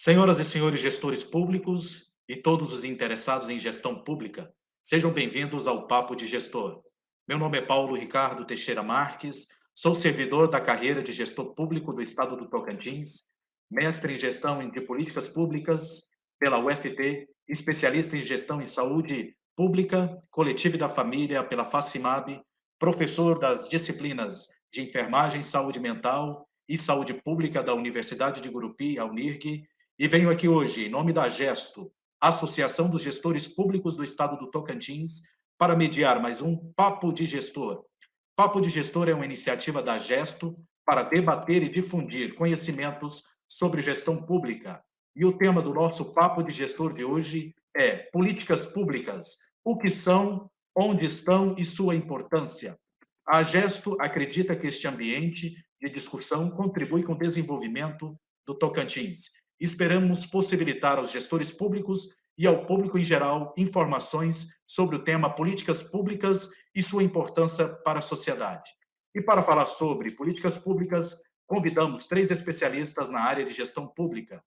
Senhoras e senhores gestores públicos e todos os interessados em gestão pública, sejam bem-vindos ao Papo de Gestor. Meu nome é Paulo Ricardo Teixeira Marques, sou servidor da carreira de gestor público do Estado do Tocantins, mestre em gestão de políticas públicas pela UFT, especialista em gestão em saúde pública, coletiva e da família pela FACIMAB, professor das disciplinas de enfermagem, saúde mental e saúde pública da Universidade de Gurupi, a UNIRG, e venho aqui hoje, em nome da GESTO, Associação dos Gestores Públicos do Estado do Tocantins, para mediar mais um Papo de Gestor. Papo de Gestor é uma iniciativa da GESTO para debater e difundir conhecimentos sobre gestão pública. E o tema do nosso Papo de Gestor de hoje é Políticas Públicas, o que são, onde estão e sua importância. A GESTO acredita que este ambiente de discussão contribui com o desenvolvimento do Tocantins. Esperamos possibilitar aos gestores públicos e ao público em geral informações sobre o tema políticas públicas e sua importância para a sociedade. E para falar sobre políticas públicas, convidamos 3 especialistas na área de gestão pública,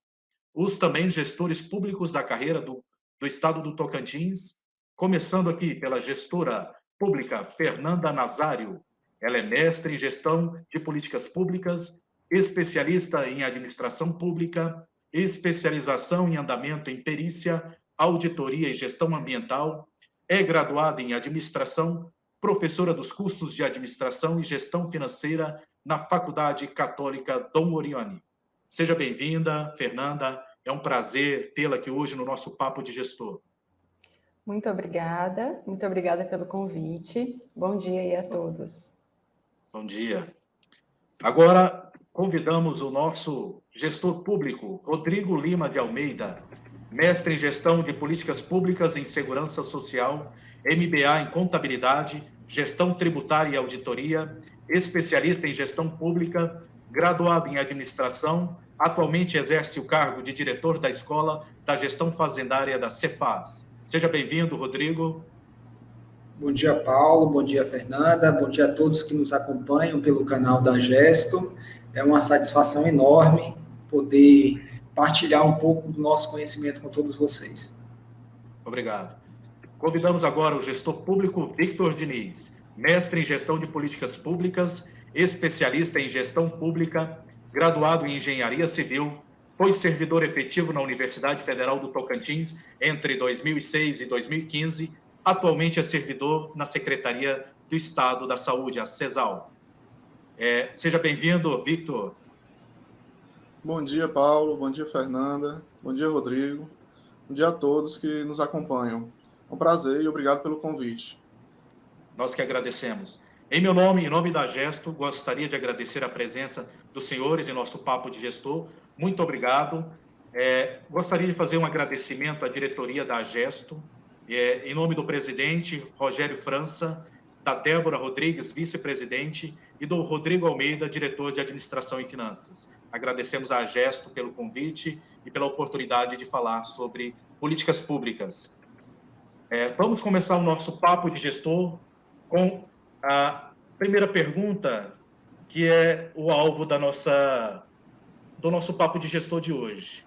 os também gestores públicos da carreira do Estado do Tocantins, começando aqui pela gestora pública Fernanda Nazário. Ela é mestre em gestão de políticas públicas, especialista em administração pública, especialização em andamento em perícia, auditoria e gestão ambiental, é graduada em administração, professora dos cursos de administração e gestão financeira na Faculdade Católica Dom Orione. Seja bem-vinda, Fernanda. É um prazer tê-la aqui hoje no nosso Papo de Gestor. Muito obrigada pelo convite. Bom dia aí a todos. Bom dia. Agora, convidamos o nosso gestor público, Rodrigo Lima de Almeida, mestre em gestão de políticas públicas em segurança social, MBA em contabilidade, gestão tributária e auditoria, especialista em gestão pública, graduado em administração, atualmente exerce o cargo de diretor da Escola da Gestão Fazendária da Cefaz. Seja bem-vindo, Rodrigo. Bom dia, Paulo. Bom dia, Fernanda. Bom dia a todos que nos acompanham pelo canal da Gesto. É uma satisfação enorme poder partilhar um pouco do nosso conhecimento com todos vocês. Obrigado. Convidamos agora o gestor público Victor Diniz, mestre em gestão de políticas públicas, especialista em gestão pública, graduado em engenharia civil, foi servidor efetivo na Universidade Federal do Tocantins entre 2006 e 2015, atualmente é servidor na Secretaria do Estado da Saúde, a CESAL. Seja bem-vindo, Victor. Bom dia, Paulo. Bom dia, Fernanda. Bom dia, Rodrigo. Bom dia a todos que nos acompanham. É um prazer e obrigado pelo convite. Nós que agradecemos. Em meu nome, em nome da Gesto, gostaria de agradecer a presença dos senhores em nosso Papo de Gestor. Muito obrigado. Gostaria de fazer um agradecimento à diretoria da Gesto, em nome do presidente Rogério França, da Débora Rodrigues, vice-presidente, e do Rodrigo Almeida, diretor de Administração e Finanças. Agradecemos à Gesto pelo convite e pela oportunidade de falar sobre políticas públicas. Vamos começar o nosso Papo de Gestor com a primeira pergunta, que é o alvo do nosso Papo de Gestor de hoje.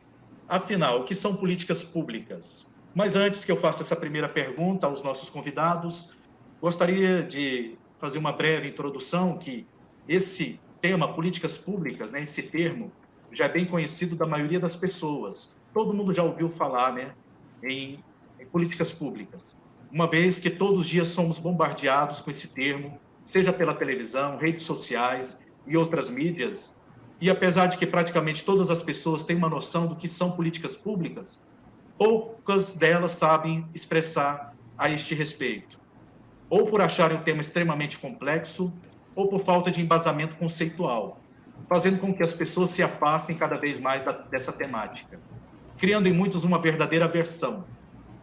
Afinal, o que são políticas públicas? Mas antes que eu faça essa primeira pergunta aos nossos convidados, gostaria de fazer uma breve introdução que esse tema, políticas públicas, né, esse termo, já é bem conhecido da maioria das pessoas. Todo mundo já ouviu falar, né, em políticas públicas. Uma vez que todos os dias somos bombardeados com esse termo, seja pela televisão, redes sociais e outras mídias, e apesar de que praticamente todas as pessoas têm uma noção do que são políticas públicas, poucas delas sabem expressar a este respeito, ou por acharem o tema extremamente complexo, ou por falta de embasamento conceitual, fazendo com que as pessoas se afastem cada vez mais dessa temática, criando em muitos uma verdadeira aversão,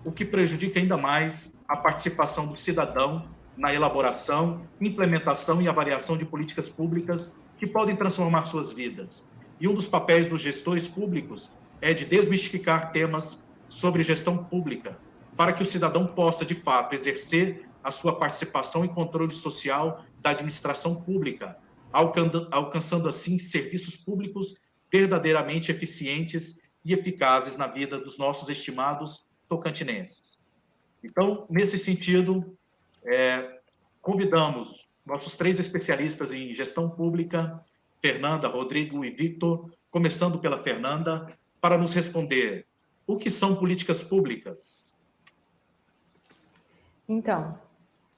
o que prejudica ainda mais a participação do cidadão na elaboração, implementação e avaliação de políticas públicas que podem transformar suas vidas. E um dos papéis dos gestores públicos é de desmistificar temas sobre gestão pública, para que o cidadão possa, de fato, exercer a sua participação e controle social da administração pública, alcançando, assim, serviços públicos verdadeiramente eficientes e eficazes na vida dos nossos estimados tocantinenses. Então, nesse sentido, convidamos nossos 3 especialistas em gestão pública, Fernanda, Rodrigo e Victor, começando pela Fernanda, para nos responder o que são políticas públicas. Então,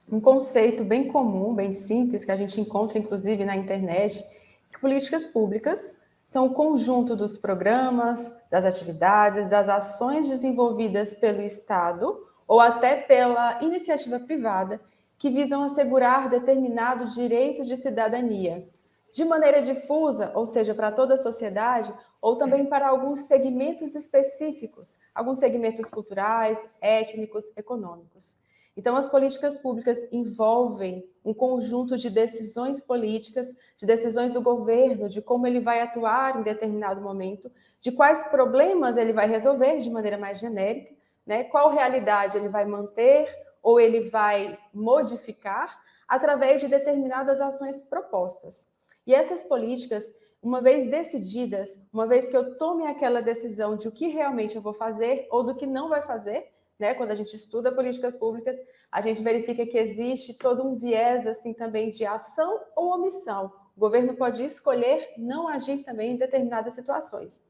um conceito bem comum, bem simples, que a gente encontra inclusive na internet, que políticas públicas são o conjunto dos programas, das atividades, das ações desenvolvidas pelo Estado ou até pela iniciativa privada que visam assegurar determinado direito de cidadania, de maneira difusa, ou seja, para toda a sociedade, ou também para alguns segmentos específicos, alguns segmentos culturais, étnicos, econômicos. Então, as políticas públicas envolvem um conjunto de decisões políticas, de decisões do governo, de como ele vai atuar em determinado momento, de quais problemas ele vai resolver de maneira mais genérica, né? Qual realidade ele vai manter ou ele vai modificar através de determinadas ações propostas. E essas políticas, uma vez decididas, uma vez que eu tome aquela decisão de o que realmente eu vou fazer ou do que não vai fazer, né? Quando a gente estuda políticas públicas, a gente verifica que existe todo um viés assim também de ação ou omissão. O governo pode escolher não agir também em determinadas situações.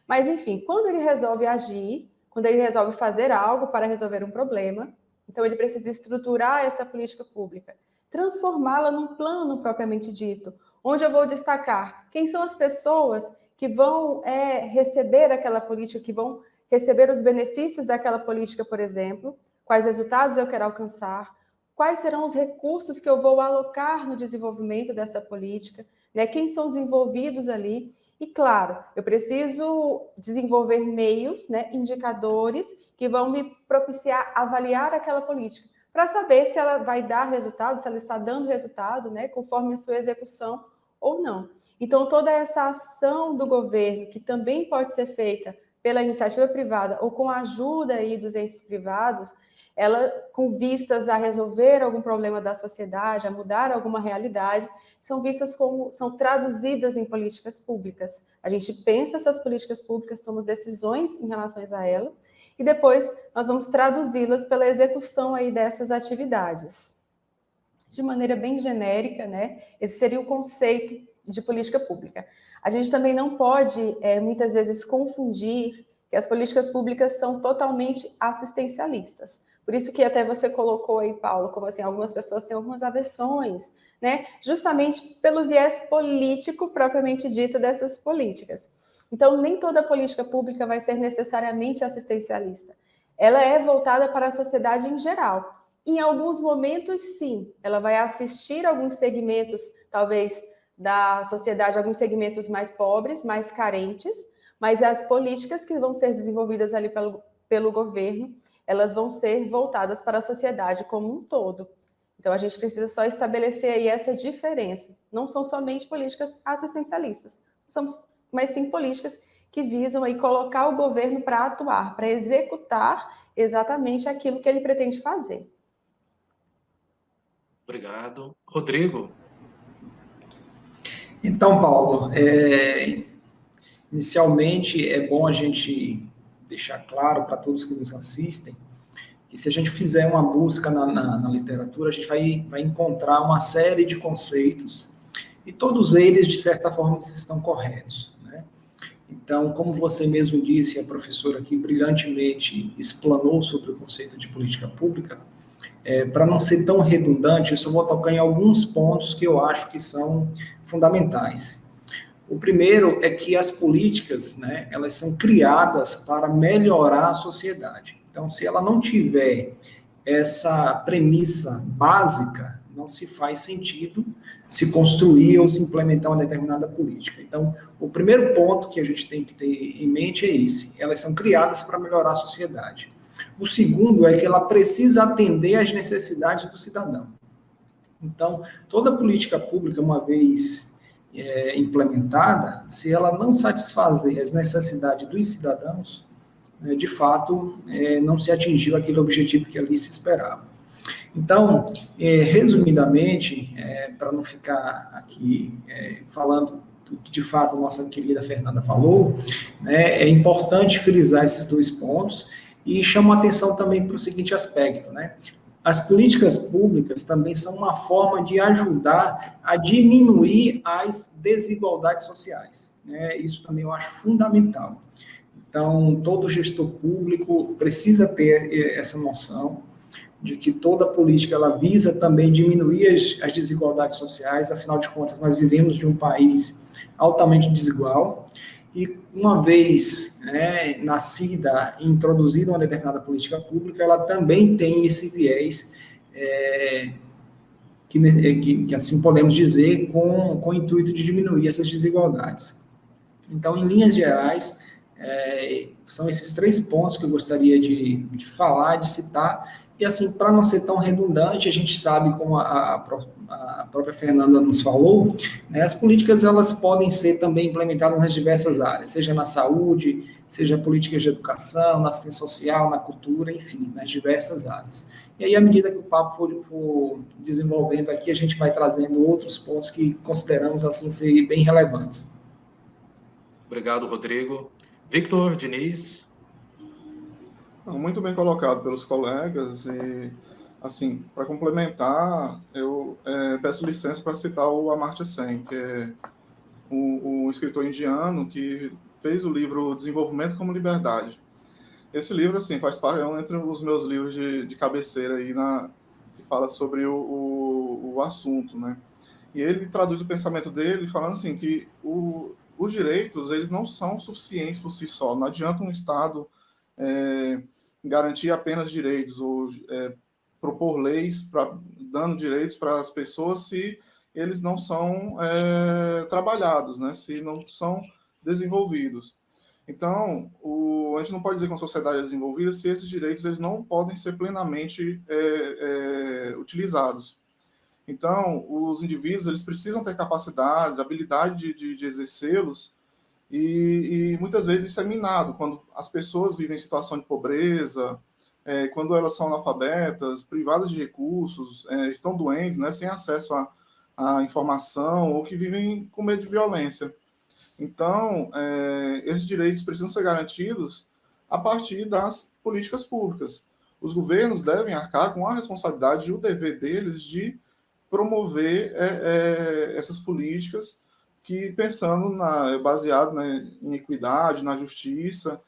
Mas, enfim, quando ele resolve agir, quando ele resolve fazer algo para resolver um problema, então ele precisa estruturar essa política pública, transformá-la num plano propriamente dito, onde eu vou destacar quem são as pessoas que vão receber aquela política, que vão receber os benefícios daquela política, por exemplo, quais resultados eu quero alcançar, quais serão os recursos que eu vou alocar no desenvolvimento dessa política, né? Quem são os envolvidos ali. E, claro, eu preciso desenvolver meios, né, indicadores que vão me propiciar avaliar aquela política, para saber se ela vai dar resultado, se ela está dando resultado, né, conforme a sua execução ou não. Então, toda essa ação do governo, que também pode ser feita pela iniciativa privada ou com a ajuda aí dos entes privados, ela com vistas a resolver algum problema da sociedade, a mudar alguma realidade, são vistas como, são traduzidas em políticas públicas. A gente pensa essas políticas públicas, tomamos decisões em relação a elas, e depois nós vamos traduzi-las pela execução aí dessas atividades. De maneira bem genérica, né? Esse seria o conceito de política pública. A gente também não pode, muitas vezes, confundir que as políticas públicas são totalmente assistencialistas. Por isso que até você colocou aí, Paulo, como assim, algumas pessoas têm algumas aversões, né? Justamente pelo viés político propriamente dito dessas políticas. Então, nem toda política pública vai ser necessariamente assistencialista. Ela é voltada para a sociedade em geral. Em alguns momentos, sim, ela vai assistir alguns segmentos, talvez, da sociedade, alguns segmentos mais pobres, mais carentes, mas as políticas que vão ser desenvolvidas ali pelo governo, elas vão ser voltadas para a sociedade como um todo. Então, a gente precisa só estabelecer aí essa diferença. Não são somente políticas assistencialistas, mas sim políticas que visam aí colocar o governo para atuar, para executar exatamente aquilo que ele pretende fazer. Obrigado. Rodrigo? Então, Paulo, inicialmente é bom a gente deixar claro para todos que nos assistem que se a gente fizer uma busca na literatura, a gente vai encontrar uma série de conceitos e todos eles, de certa forma, estão corretos, né? Então, como você mesmo disse, a professora aqui brilhantemente explanou sobre o conceito de política pública, para não ser tão redundante, eu só vou tocar em alguns pontos que eu acho que são fundamentais. O primeiro é que as políticas, né, elas são criadas para melhorar a sociedade. Então, se ela não tiver essa premissa básica, não se faz sentido se construir ou se implementar uma determinada política. Então, o primeiro ponto que a gente tem que ter em mente é esse: elas são criadas para melhorar a sociedade. O segundo é que ela precisa atender às necessidades do cidadão. Então, toda política pública, uma vez implementada, se ela não satisfazer as necessidades dos cidadãos, de fato, não se atingiu aquele objetivo que ali se esperava. Então, resumidamente, para não ficar aqui falando que de fato a nossa querida Fernanda falou, né, é importante frisar esses 2 pontos e chamo a atenção também para o seguinte aspecto, né? As políticas públicas também são uma forma de ajudar a diminuir as desigualdades sociais, né? Isso também eu acho fundamental. Então, todo gestor público precisa ter essa noção de que toda política ela visa também diminuir as desigualdades sociais, afinal de contas, nós vivemos de um país altamente desigual, e uma vez, né, nascida e introduzida uma determinada política pública, ela também tem esse viés, que assim podemos dizer, com o intuito de diminuir essas desigualdades. Então, em linhas gerais, são esses 3 pontos que eu gostaria de falar, de citar, e assim, para não ser tão redundante, a gente sabe, como a própria Fernanda nos falou, né, as políticas elas podem ser também implementadas nas diversas áreas, seja na saúde, seja políticas de educação, na assistência social, na cultura, enfim, nas diversas áreas. E aí, à medida que o papo for desenvolvendo aqui, a gente vai trazendo outros pontos que consideramos assim ser bem relevantes. Obrigado, Rodrigo. Victor, Diniz. Muito bem colocado pelos colegas e, assim, para complementar, eu peço licença para citar o Amartya Sen, que é o escritor indiano que fez o livro Desenvolvimento como Liberdade. Esse livro, assim, faz parte entre os meus livros de cabeceira aí que fala sobre o assunto, né? E ele traduz o pensamento dele falando assim que os direitos, eles não são suficientes por si só. Não adianta um Estado garantir apenas direitos ou propor leis dando direitos para as pessoas se eles não são trabalhados, né? Se não são desenvolvidos. Então, a gente não pode dizer que uma sociedade é desenvolvida se esses direitos eles não podem ser plenamente utilizados. Então, os indivíduos eles precisam ter capacidades, habilidade de exercê-los, e muitas vezes isso é minado quando as pessoas vivem em situação de pobreza, quando elas são analfabetas, privadas de recursos, estão doentes, né, sem acesso à informação, ou que vivem com medo de violência. Então, esses direitos precisam ser garantidos a partir das políticas públicas. Os governos devem arcar com a responsabilidade e o dever deles de promover essas políticas que, pensando baseado, né, em equidade, na justiça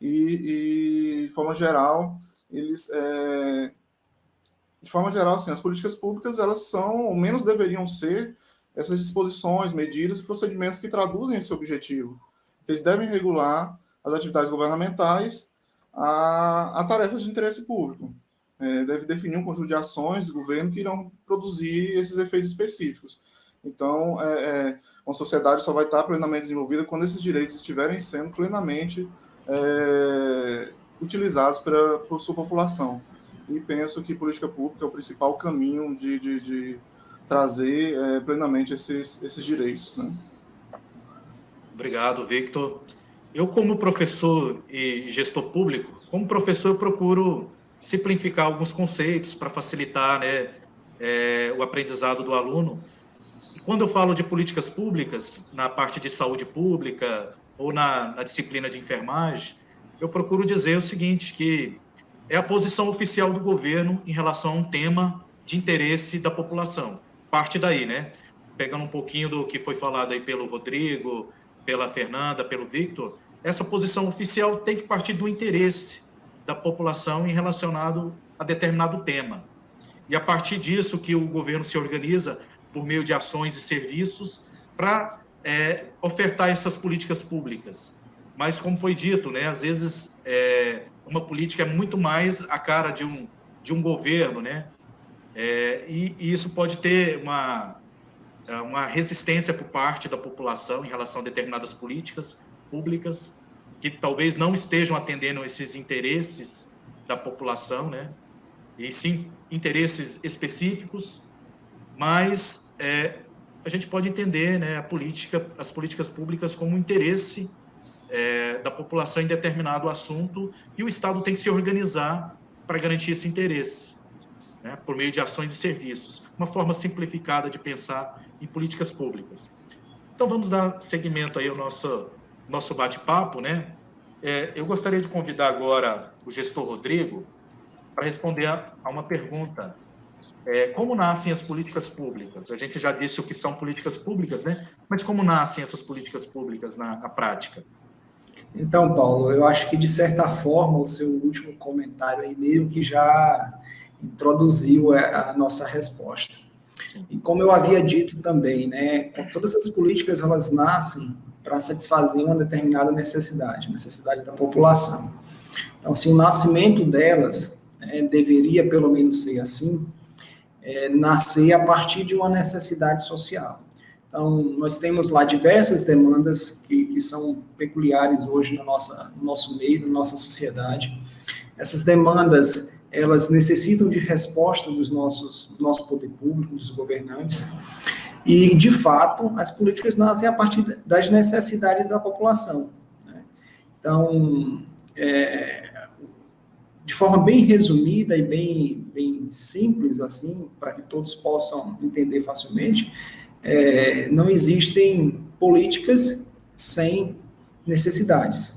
e de forma geral, assim, as políticas públicas elas são, ou menos deveriam ser, essas disposições, medidas e procedimentos que traduzem esse objetivo. Eles devem regular as atividades governamentais a tarefas de interesse público. Deve definir um conjunto de ações do governo que irão produzir esses efeitos específicos. Então, uma sociedade só vai estar plenamente desenvolvida quando esses direitos estiverem sendo plenamente utilizados por sua população. E penso que política pública é o principal caminho de trazer plenamente esses direitos, né? Obrigado, Victor. Eu, como professor e gestor público, como professor, eu procuro simplificar alguns conceitos para facilitar, né, o aprendizado do aluno. E quando eu falo de políticas públicas, na parte de saúde pública ou na disciplina de enfermagem, eu procuro dizer o seguinte, que é a posição oficial do governo em relação a um tema de interesse da população. Parte daí, né? Pegando um pouquinho do que foi falado aí pelo Rodrigo, pela Fernanda, pelo Victor, essa posição oficial tem que partir do interesse da população em relacionado a determinado tema. E a partir disso que o governo se organiza por meio de ações e serviços para ofertar essas políticas públicas. Mas, como foi dito, né, às vezes uma política é muito mais a cara de um governo, né? E isso pode ter uma resistência por parte da população em relação a determinadas políticas públicas que talvez não estejam atendendo esses interesses da população, né? E sim interesses específicos, mas a gente pode entender, né, as políticas públicas como um interesse da população em determinado assunto, e o Estado tem que se organizar para garantir esse interesse, né, por meio de ações e serviços. Uma forma simplificada de pensar em políticas públicas. Então, vamos dar seguimento aí ao nosso bate-papo, né? Eu gostaria de convidar agora o gestor Rodrigo para responder a uma pergunta. Como nascem as políticas públicas? A gente já disse o que são políticas públicas, né? Mas como nascem essas políticas públicas na prática? Então, Paulo, eu acho que, de certa forma, o seu último comentário aí meio que já introduziu a nossa resposta. E como eu havia dito também, né, todas as políticas, elas nascem para satisfazer uma determinada necessidade da população. Então, se o nascimento delas, deveria pelo menos ser assim, nascer a partir de uma necessidade social. Então, nós temos lá diversas demandas que são peculiares hoje no nosso meio, na nossa sociedade. Essas demandas, elas necessitam de resposta do nosso poder público, dos governantes, e, de fato, as políticas nascem a partir das necessidades da população, né? Então, de forma bem resumida e bem simples, assim, para que todos possam entender facilmente, não existem políticas sem necessidades,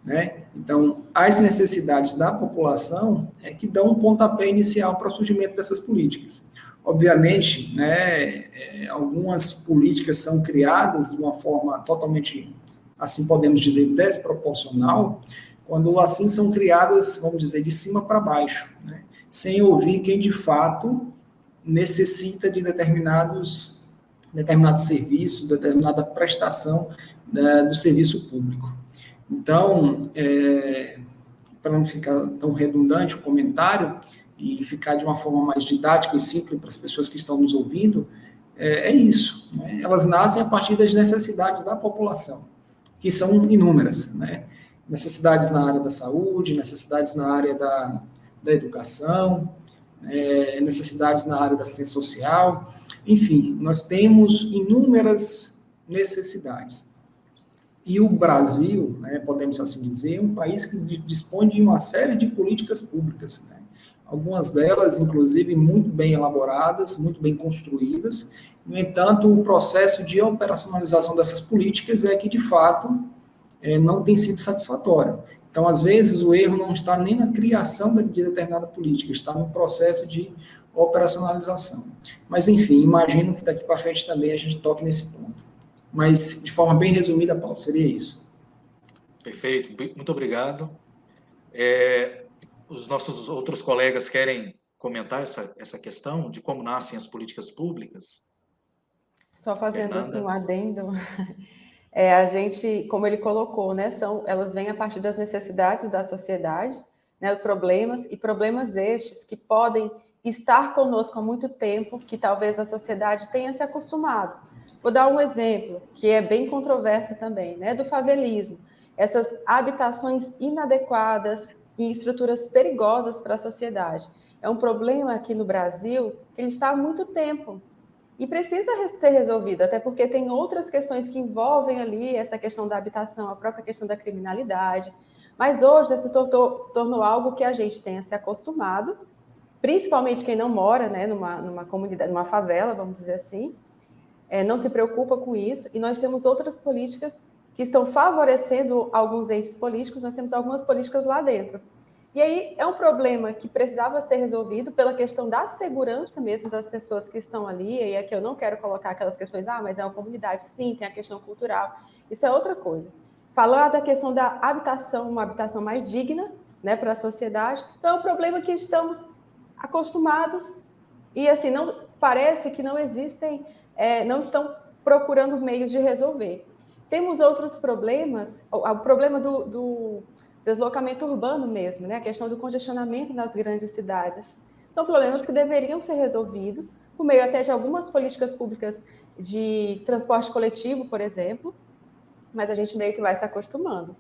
né? Então, as necessidades da população é que dão um pontapé inicial para o surgimento dessas políticas. Obviamente, né, algumas políticas são criadas de uma forma totalmente, assim podemos dizer, desproporcional, quando assim são criadas, vamos dizer, de cima para baixo, né, sem ouvir quem de fato necessita de determinado serviço, determinada prestação do serviço público. Então, para não ficar tão redundante o comentário e ficar de uma forma mais didática e simples para as pessoas que estão nos ouvindo, é isso, né? Elas nascem a partir das necessidades da população, que são inúmeras, né? Necessidades na área da saúde, necessidades na área da educação, necessidades na área da assistência social, enfim, nós temos inúmeras necessidades. E o Brasil, né, podemos assim dizer, é um país que dispõe de uma série de políticas públicas, né? Algumas delas, inclusive, muito bem elaboradas, muito bem construídas. No entanto, o processo de operacionalização dessas políticas é que, de fato, não tem sido satisfatório. Então, às vezes, o erro não está nem na criação de determinada política, está no processo de operacionalização. Mas, enfim, imagino que daqui para frente também a gente toque nesse ponto. Mas, de forma bem resumida, Paulo, seria isso. Perfeito, muito obrigado. Os nossos outros colegas querem comentar essa questão de como nascem as políticas públicas? Só fazendo Fernanda? assim um adendo, a gente, como ele colocou, né, elas vêm a partir das necessidades da sociedade, né, problemas estes que podem estar conosco há muito tempo, que talvez a sociedade tenha se acostumado. Vou dar um exemplo, que é bem controverso também, né, do favelismo. Essas habitações inadequadas e estruturas perigosas para a sociedade. É um problema aqui no Brasil que ele está há muito tempo e precisa ser resolvido, até porque tem outras questões que envolvem ali essa questão da habitação, a própria questão da criminalidade. Mas hoje se tornou algo que a gente tenha se acostumado, principalmente quem não mora, né, numa comunidade, numa favela, vamos dizer assim, não se preocupa com isso, e nós temos outras políticas que estão favorecendo alguns entes políticos, nós temos algumas políticas lá dentro. E aí é um problema que precisava ser resolvido pela questão da segurança mesmo das pessoas que estão ali, e aqui eu não quero colocar aquelas questões, mas é uma comunidade, sim, tem a questão cultural, isso é outra coisa. Falar da questão da habitação, uma habitação mais digna, né, para a sociedade, então é um problema que estamos acostumados e, assim, não parece que não existem, não estão procurando meios de resolver. Temos outros problemas, o problema do deslocamento urbano mesmo, né? A questão do congestionamento nas grandes cidades. São problemas que deveriam ser resolvidos por meio até de algumas políticas públicas de transporte coletivo, por exemplo, mas a gente meio que vai se acostumando,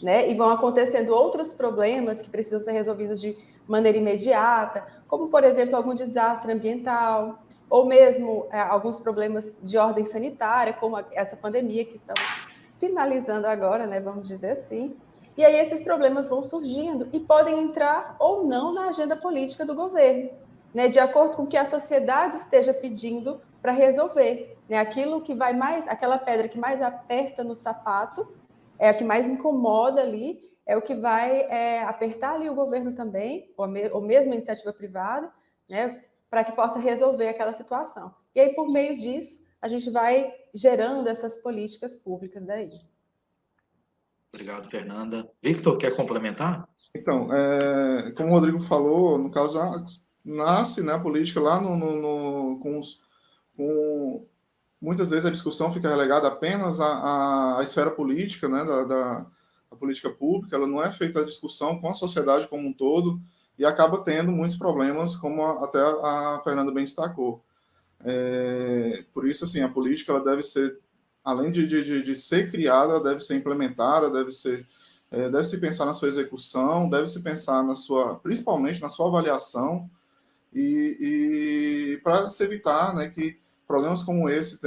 né? E vão acontecendo outros problemas que precisam ser resolvidos de maneira imediata, como, por exemplo, algum desastre ambiental, ou mesmo alguns problemas de ordem sanitária, como essa pandemia que estamos finalizando agora, né, vamos dizer assim. E aí esses problemas vão surgindo e podem entrar ou não na agenda política do governo, né, de acordo com o que a sociedade esteja pedindo para resolver. né? Aquilo que vai mais, aquela pedra que mais aperta no sapato, é a que mais incomoda ali, é o que vai apertar ali o governo também, ou mesmo a iniciativa privada, né? Para que possa resolver aquela situação. E aí, por meio disso, a gente vai gerando essas políticas públicas daí. Obrigado, Fernanda. Victor, quer complementar? Então, como o Rodrigo falou, no caso, nasce, né, a política lá com muitas vezes a discussão fica relegada apenas à esfera política, né, da política pública, ela não é feita a discussão com a sociedade como um todo e acaba tendo muitos problemas, como até a Fernanda bem destacou. Por isso, assim, a política ela deve ser, além de ser criada, ela deve ser implementada, deve-se pensar na sua execução, deve-se pensar principalmente na sua avaliação, e para se evitar, né, que problemas como esse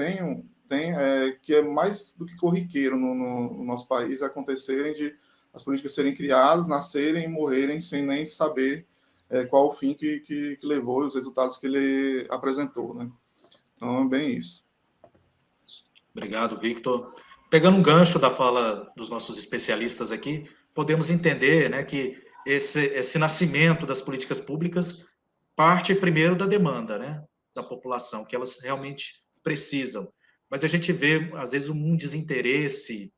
que é mais do que corriqueiro no nosso país acontecerem, de as políticas serem criadas, nascerem e morrerem sem nem saber qual o fim que levou e os resultados que ele apresentou, né? Então, é bem isso. Obrigado, Victor. Pegando um gancho da fala dos nossos especialistas aqui, podemos entender, né, que esse nascimento das políticas públicas parte primeiro da demanda, né, da população, que elas realmente precisam. Mas a gente vê, às vezes, um desinteresse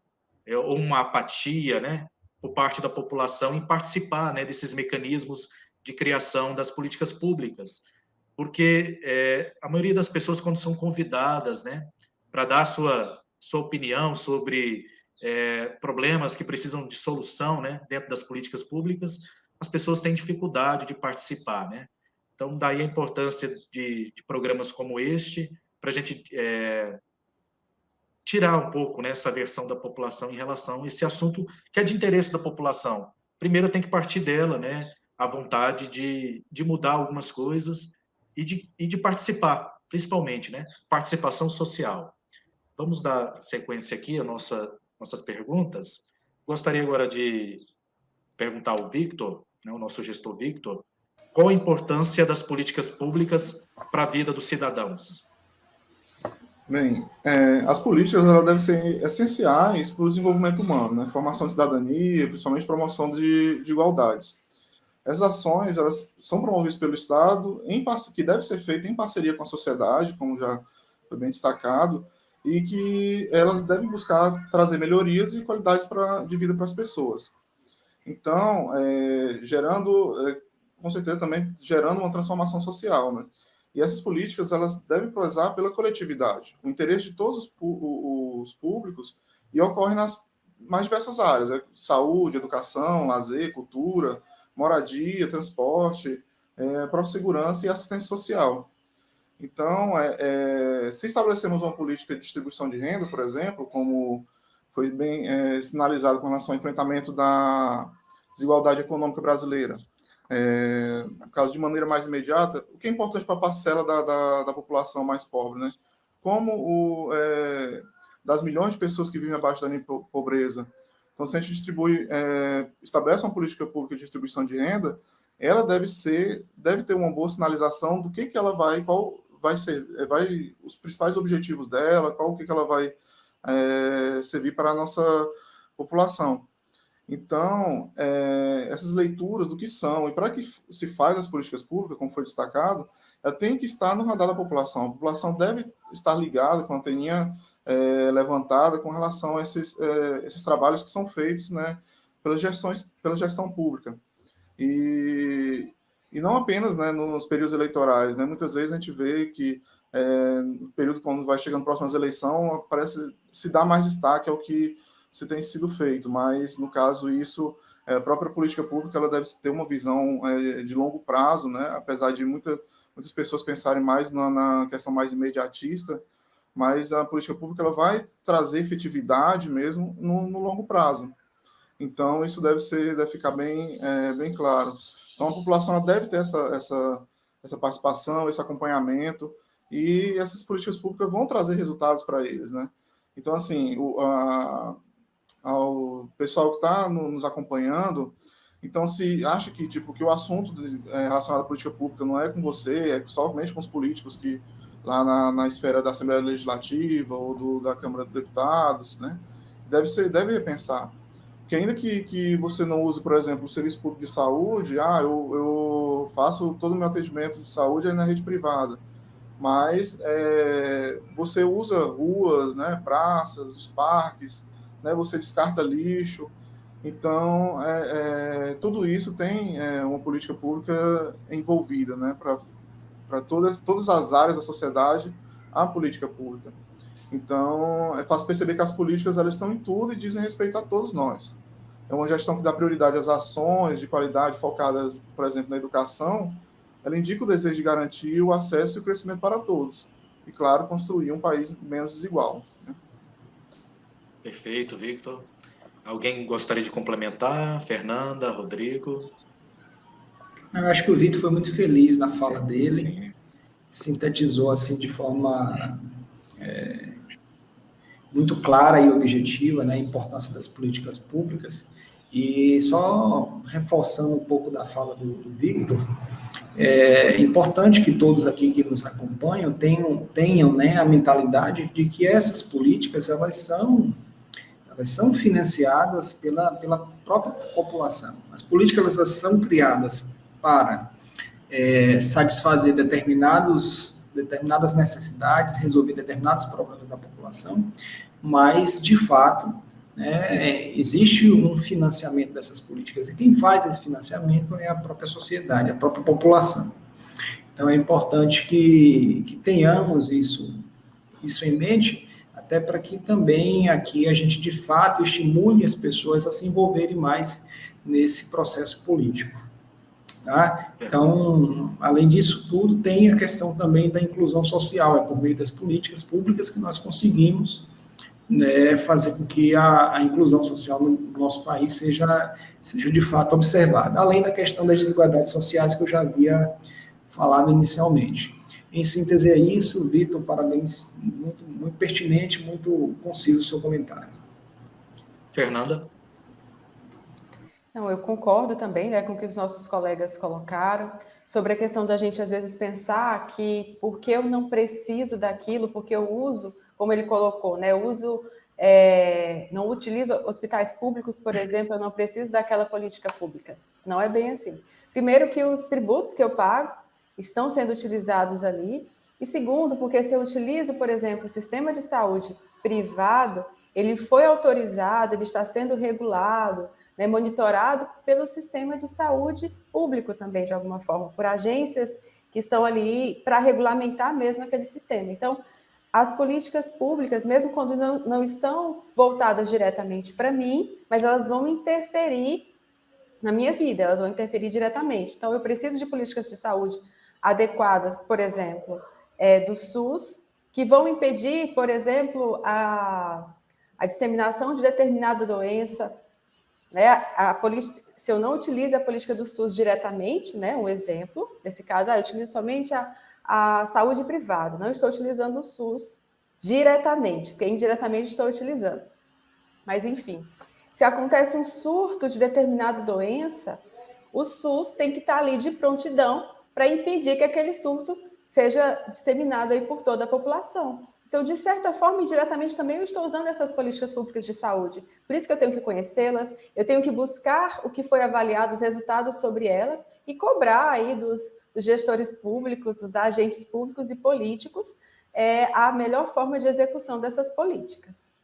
ou uma apatia, né, por parte da população em participar, né, desses mecanismos de criação das políticas públicas. Porque a maioria das pessoas, quando são convidadas, né, para dar sua opinião sobre problemas que precisam de solução, né, dentro das políticas públicas, as pessoas têm dificuldade de participar, né? Então, daí a importância de programas como este, para a gente tirar um pouco, né, essa versão da população em relação a esse assunto que é de interesse da população. Primeiro, tem que partir dela, né, a vontade de mudar algumas coisas e de participar, principalmente, né, participação social. Vamos dar sequência aqui às nossas perguntas. Gostaria agora de perguntar ao Victor, né, o nosso gestor Victor, qual a importância das políticas públicas para a vida dos cidadãos? Bem, as políticas elas devem ser essenciais para o desenvolvimento humano, né? Formação de cidadania, principalmente promoção de igualdades. Essas ações elas são promovidas pelo Estado, que deve ser feita em parceria com a sociedade, como já foi bem destacado, e que elas devem buscar trazer melhorias e qualidades de vida para as pessoas. Então, com certeza também gerando uma transformação social, né? E essas políticas elas devem prezar pela coletividade, o interesse de todos os públicos, e ocorre nas mais diversas áreas, né? Saúde, educação, lazer, cultura, moradia, transporte, própria segurança e assistência social. Então, se estabelecemos uma política de distribuição de renda, por exemplo, como foi bem sinalizado com relação ao enfrentamento da desigualdade econômica brasileira, no caso de maneira mais imediata, o que é importante para a parcela da população mais pobre, né? Como das milhões de pessoas que vivem abaixo da linha de pobreza. Então, se a gente estabelece uma política pública de distribuição de renda, ela deve ter uma boa sinalização do que ela qual vai ser, os principais objetivos dela, o que ela vai servir para a nossa população. Então, essas leituras do que são e para que se faz as políticas públicas, como foi destacado, ela tem que estar no radar da população. A população deve estar ligada, com a anteninha levantada com relação a esses trabalhos que são feitos, né, pela gestão pública. E não apenas, né, nos períodos eleitorais, né? Muitas vezes a gente vê que no período quando vai chegando próximo às eleições, parece se dá mais destaque ao que se tem sido feito, mas no caso isso, a própria política pública ela deve ter uma visão de longo prazo, né? Apesar de muitas pessoas pensarem mais na questão mais imediatista, mas a política pública ela vai trazer efetividade mesmo no longo prazo. Então isso deve ficar bem claro. Então a população ela deve ter essa participação, esse acompanhamento, e essas políticas públicas vão trazer resultados para eles, né? Então, assim, ao pessoal que está nos acompanhando, então, se acha que o assunto relacionado à política pública não é com você, é somente com os políticos que lá na esfera da Assembleia Legislativa ou da Câmara dos Deputados, né? Deve repensar. Porque ainda que você não use, por exemplo, o serviço público de saúde, eu faço todo o meu atendimento de saúde aí na rede privada, mas você usa ruas, né, praças, os parques, né, você descarta lixo, então tudo isso tem uma política pública envolvida, né, para todas as áreas da sociedade, a política pública. Então, é fácil perceber que as políticas elas estão em tudo e dizem respeito a todos nós. É uma gestão que dá prioridade às ações de qualidade focadas, por exemplo, na educação, ela indica o desejo de garantir o acesso e o crescimento para todos. E, claro, construir um país menos desigual. Né? Perfeito, Victor. Alguém gostaria de complementar? Fernanda, Rodrigo? Eu acho que o Vitor foi muito feliz na fala dele, sintetizou assim de forma muito clara e objetiva, né, a importância das políticas públicas. E só reforçando um pouco da fala do Victor, é importante que todos aqui que nos acompanham tenham né, a mentalidade de que essas políticas elas são financiadas pela própria população. As políticas elas são criadas para satisfazer determinadas necessidades, resolver determinados problemas da população, mas, de fato, existe um financiamento dessas políticas, e quem faz esse financiamento é a própria sociedade, a própria população. Então, é importante que tenhamos isso em mente, até para que também aqui a gente, de fato, estimule as pessoas a se envolverem mais nesse processo político. Tá? Então, além disso tudo, tem a questão também da inclusão social, é por meio das políticas públicas que nós conseguimos fazer com que a inclusão social no nosso país seja de fato observada, além da questão das desigualdades sociais que eu já havia falado inicialmente. Em síntese é isso, Vitor, parabéns, muito, muito pertinente, muito conciso o seu comentário. Fernanda? Não, eu concordo também, né, com o que os nossos colegas colocaram, sobre a questão da gente, às vezes, pensar que porque eu não preciso daquilo, porque eu uso, como ele colocou, né, eu uso, não utilizo hospitais públicos, por exemplo, eu não preciso daquela política pública. Não é bem assim. Primeiro que os tributos que eu pago estão sendo utilizados ali, e segundo, porque se eu utilizo, por exemplo, o sistema de saúde privado, ele foi autorizado, ele está sendo regulado, né, monitorado pelo sistema de saúde público também, de alguma forma, por agências que estão ali para regulamentar mesmo aquele sistema. Então, as políticas públicas, mesmo quando não estão voltadas diretamente para mim, mas elas vão interferir na minha vida, elas vão interferir diretamente. Então, eu preciso de políticas de saúde adequadas, por exemplo, do SUS, que vão impedir, por exemplo, a disseminação de determinada doença, né? Se eu não utilizo a política do SUS diretamente, né? Um exemplo, nesse caso, eu utilizo somente a saúde privada, não estou utilizando o SUS diretamente, porque indiretamente estou utilizando. Mas, enfim, se acontece um surto de determinada doença, o SUS tem que estar ali de prontidão para impedir que aquele surto seja disseminado aí por toda a população. Então, de certa forma, indiretamente também eu estou usando essas políticas públicas de saúde. Por isso que eu tenho que conhecê-las, eu tenho que buscar o que foi avaliado, os resultados sobre elas e cobrar aí dos gestores públicos, dos agentes públicos e políticos a melhor forma de execução dessas políticas.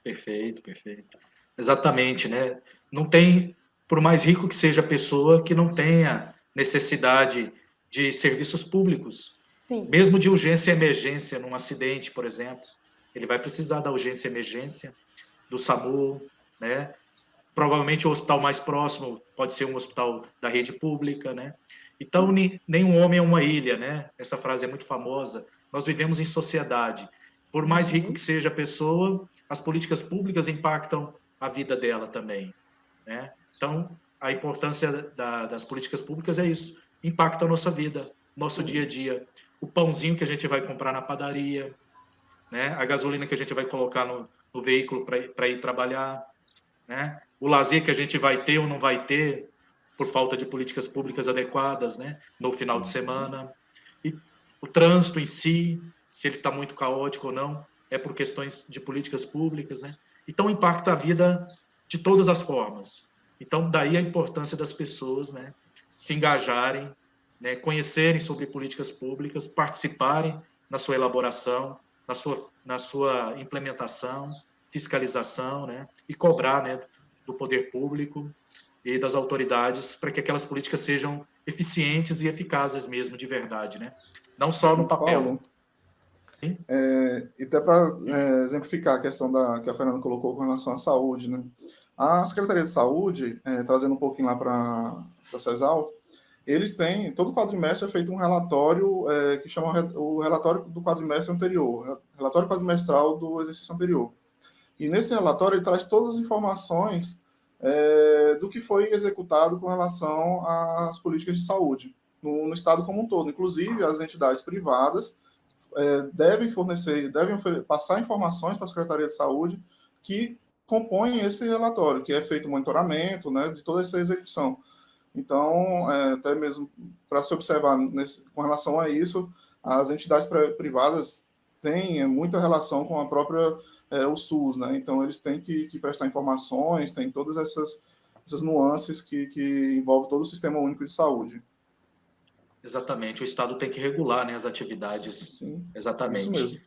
Perfeito, perfeito. Exatamente, né? Não tem, por mais rico que seja a pessoa, que não tenha necessidade de serviços públicos. Sim. Mesmo de urgência e emergência, num acidente, por exemplo, ele vai precisar da urgência e emergência, do SAMU, né? Provavelmente o hospital mais próximo pode ser um hospital da rede pública, né? Então, nenhum homem é uma ilha, né? Essa frase é muito famosa. Nós vivemos em sociedade. Por mais rico que seja a pessoa, as políticas públicas impactam a vida dela também, né? Então, a importância das políticas públicas é isso. Impacta a nossa vida, nosso dia a dia. O pãozinho que a gente vai comprar na padaria, né? A gasolina que a gente vai colocar no veículo para ir trabalhar, né? O lazer que a gente vai ter ou não vai ter por falta de políticas públicas adequadas, né? No final de semana. E o trânsito em si, se ele está muito caótico ou não, é por questões de políticas públicas, né? Então, impacta a vida de todas as formas. Então, daí a importância das pessoas, né, se engajarem, né, conhecerem sobre políticas públicas, participarem na sua elaboração, na sua implementação, fiscalização, né, e cobrar, né, do poder público e das autoridades para que aquelas políticas sejam eficientes e eficazes mesmo, de verdade, né? Não só no papel. Paulo, e até para exemplificar a questão que a Fernanda colocou com relação à saúde, né? A Secretaria de Saúde, trazendo um pouquinho lá para a CESAL, eles têm, todo quadrimestre é feito um relatório que chama o relatório do quadrimestre anterior, relatório quadrimestral do exercício anterior. E nesse relatório ele traz todas as informações do que foi executado com relação às políticas de saúde no estado como um todo. Inclusive, as entidades privadas devem passar informações para a Secretaria de Saúde que compõem esse relatório, que é feito o monitoramento, né, de toda essa execução. Então, até mesmo para se observar com relação a isso, as entidades privadas têm muita relação com a própria o SUS, né? Então, eles têm que prestar informações, tem todas essas nuances que envolvem todo o Sistema Único de Saúde. Exatamente, o Estado tem que regular, né, as atividades. Sim, exatamente. Isso mesmo.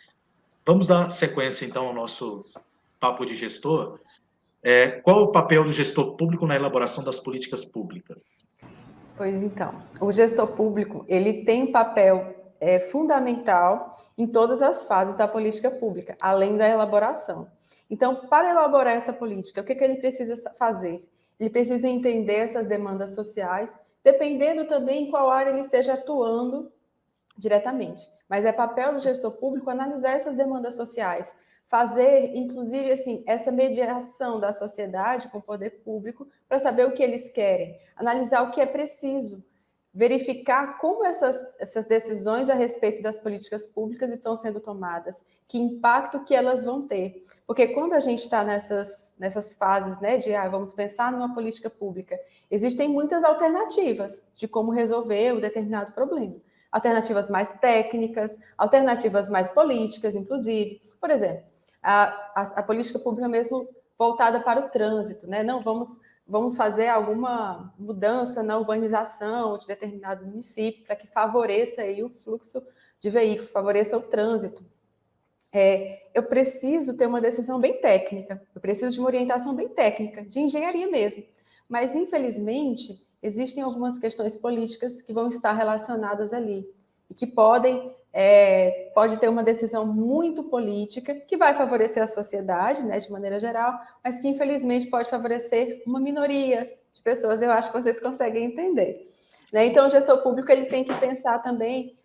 Vamos dar sequência, então, ao nosso papo de gestor. Qual o papel do gestor público na elaboração das políticas públicas? Pois então, o gestor público, ele tem um papel fundamental em todas as fases da política pública, além da elaboração. Então, para elaborar essa política, o que ele precisa fazer? Ele precisa entender essas demandas sociais, dependendo também em qual área ele esteja atuando diretamente. Mas é papel do gestor público analisar essas demandas sociais, fazer, inclusive, assim, essa mediação da sociedade com o poder público para saber o que eles querem, analisar o que é preciso, verificar como essas decisões a respeito das políticas públicas estão sendo tomadas, que impacto que elas vão ter. Porque quando a gente está nessas fases, né, de vamos pensar numa política pública, existem muitas alternativas de como resolver um determinado problema. Alternativas mais técnicas, alternativas mais políticas, inclusive. Por exemplo, a política pública mesmo voltada para o trânsito, né? Não, vamos fazer alguma mudança na urbanização de determinado município para que favoreça aí o fluxo de veículos, favoreça o trânsito. Eu preciso ter uma decisão bem técnica, eu preciso de uma orientação bem técnica, de engenharia mesmo. Mas, infelizmente, existem algumas questões políticas que vão estar relacionadas ali e que pode ter uma decisão muito política que vai favorecer a sociedade, né, de maneira geral, mas que, infelizmente, pode favorecer uma minoria de pessoas. Eu acho que vocês conseguem entender. Né? Então, o gestor público ele tem que pensar também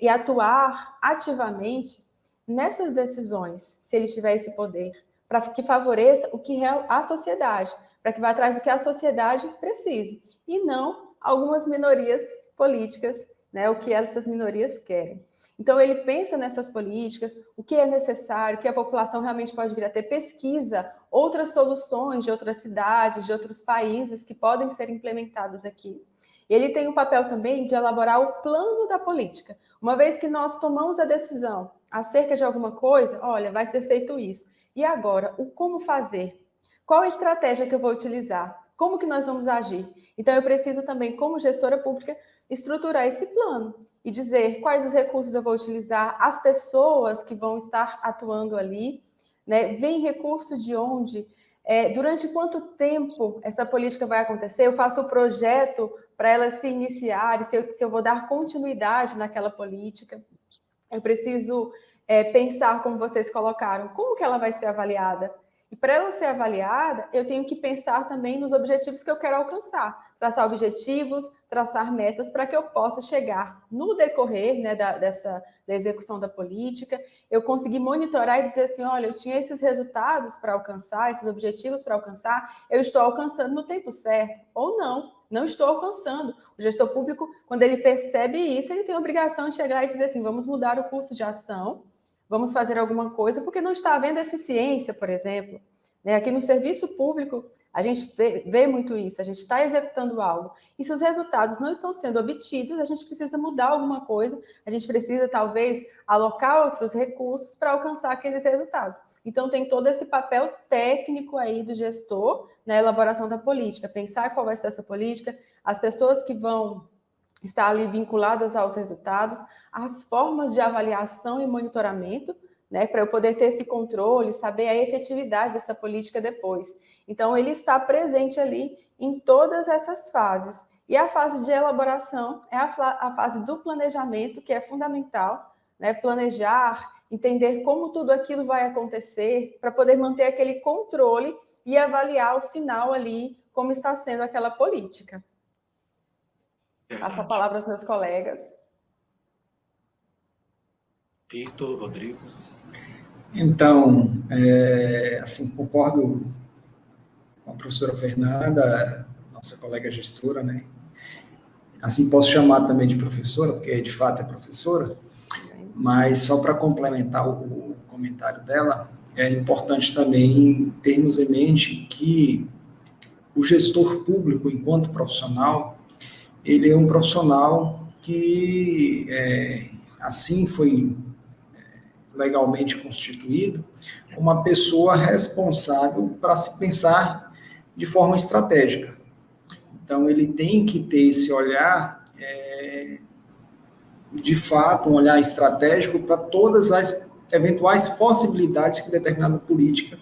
e atuar ativamente nessas decisões, se ele tiver esse poder, para que favoreça o que é a sociedade, para que vá atrás do que a sociedade precise, e não algumas minorias políticas, né, o que essas minorias querem. Então, ele pensa nessas políticas, o que é necessário, o que a população realmente pode vir a ter, pesquisa outras soluções de outras cidades, de outros países que podem ser implementadas aqui. E ele tem o papel também de elaborar o plano da política. Uma vez que nós tomamos a decisão acerca de alguma coisa, olha, vai ser feito isso. E agora, o como fazer? Qual a estratégia que eu vou utilizar? Como que nós vamos agir? Então, eu preciso também, como gestora pública, estruturar esse plano e dizer quais os recursos eu vou utilizar, as pessoas que vão estar atuando ali, né? Vem recurso de onde? Durante quanto tempo essa política vai acontecer? Eu faço o projeto para ela se iniciar, e se eu vou dar continuidade naquela política. Eu preciso pensar, como vocês colocaram, como que ela vai ser avaliada? E para ela ser avaliada, eu tenho que pensar também nos objetivos que eu quero alcançar. Traçar objetivos, traçar metas para que eu possa chegar no decorrer, né, da execução da política, eu conseguir monitorar e dizer assim, olha, eu tinha esses resultados para alcançar, esses objetivos para alcançar, eu estou alcançando no tempo certo, ou não estou alcançando. O gestor público, quando ele percebe isso, ele tem a obrigação de chegar e dizer assim, vamos mudar o curso de ação, vamos fazer alguma coisa, porque não está havendo eficiência, por exemplo, né? Aqui no serviço público, a gente vê muito isso, a gente está executando algo, e se os resultados não estão sendo obtidos, a gente precisa mudar alguma coisa, a gente precisa, talvez, alocar outros recursos para alcançar aqueles resultados. Então, tem todo esse papel técnico aí do gestor na elaboração da política, pensar qual vai ser essa política, as pessoas que vão estar ali vinculadas aos resultados, as formas de avaliação e monitoramento, né, para eu poder ter esse controle, saber a efetividade dessa política depois. Então, ele está presente ali em todas essas fases. E a fase de elaboração é a fase do planejamento, que é fundamental, né? Planejar, entender como tudo aquilo vai acontecer, para poder manter aquele controle e avaliar ao final ali como está sendo aquela política. Passo a palavra aos meus colegas. Victor, Rodrigo. Então, assim, concordo com a professora Fernanda, nossa colega gestora, né? Assim, posso chamar também de professora, porque de fato é professora, mas só para complementar o comentário dela, é importante também termos em mente que o gestor público, enquanto profissional, ele é um profissional que, assim foi legalmente constituído, uma pessoa responsável para se pensar de forma estratégica. Então, ele tem que ter esse olhar, de fato, um olhar estratégico para todas as eventuais possibilidades que determinada política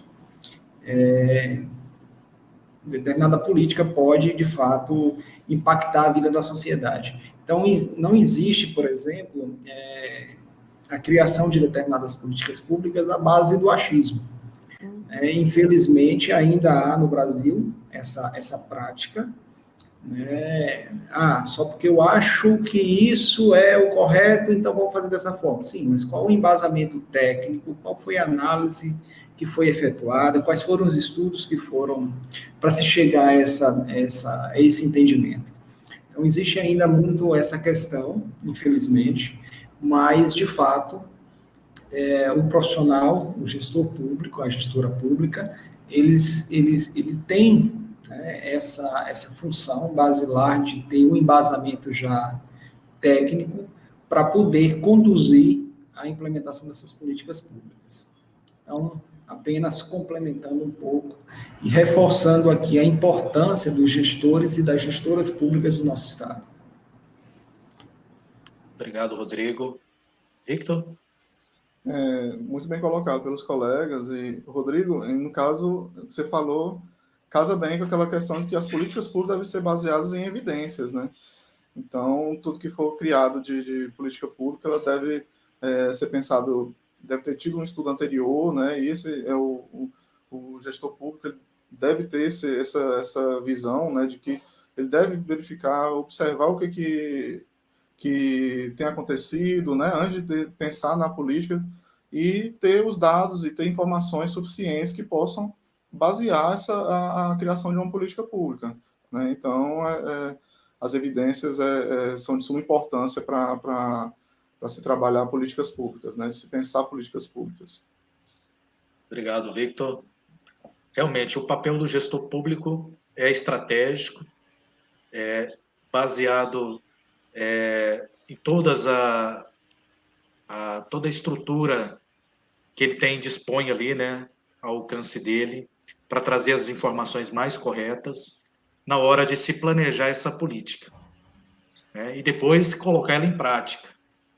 pode, de fato, impactar a vida da sociedade. Então, não existe, por exemplo, a criação de determinadas políticas públicas à base do achismo. Infelizmente, ainda há no Brasil essa prática, né? Só porque eu acho que isso é o correto, então vamos fazer dessa forma. Sim, mas qual o embasamento técnico, qual foi a análise que foi efetuada, quais foram os estudos que foram para se chegar a esse entendimento? Então, existe ainda muito essa questão, infelizmente, mas, de fato, o profissional, o gestor público, a gestora pública, ele tem, né, essa função basilar de ter um embasamento já técnico para poder conduzir a implementação dessas políticas públicas. Então, apenas complementando um pouco e reforçando aqui a importância dos gestores e das gestoras públicas do nosso Estado. Obrigado, Rodrigo. Victor? Muito bem colocado pelos colegas. E, Rodrigo, no caso, você falou, casa bem com aquela questão de que as políticas públicas devem ser baseadas em evidências, né? Então, tudo que for criado de política pública, ela deve ser pensado, deve ter tido um estudo anterior, né? E esse é o gestor público, ele deve ter essa visão, né, de que ele deve verificar, observar o que tem acontecido, né, antes de pensar na política, e ter os dados e ter informações suficientes que possam basear a criação de uma política pública, né? Então, as evidências são de suma importância para se trabalhar políticas públicas, né, de se pensar políticas públicas. Obrigado, Victor. Realmente, o papel do gestor público é estratégico, baseado em toda a estrutura que ele dispõe ali, né, ao alcance dele, para trazer as informações mais corretas na hora de se planejar essa política, né, e depois colocar ela em prática.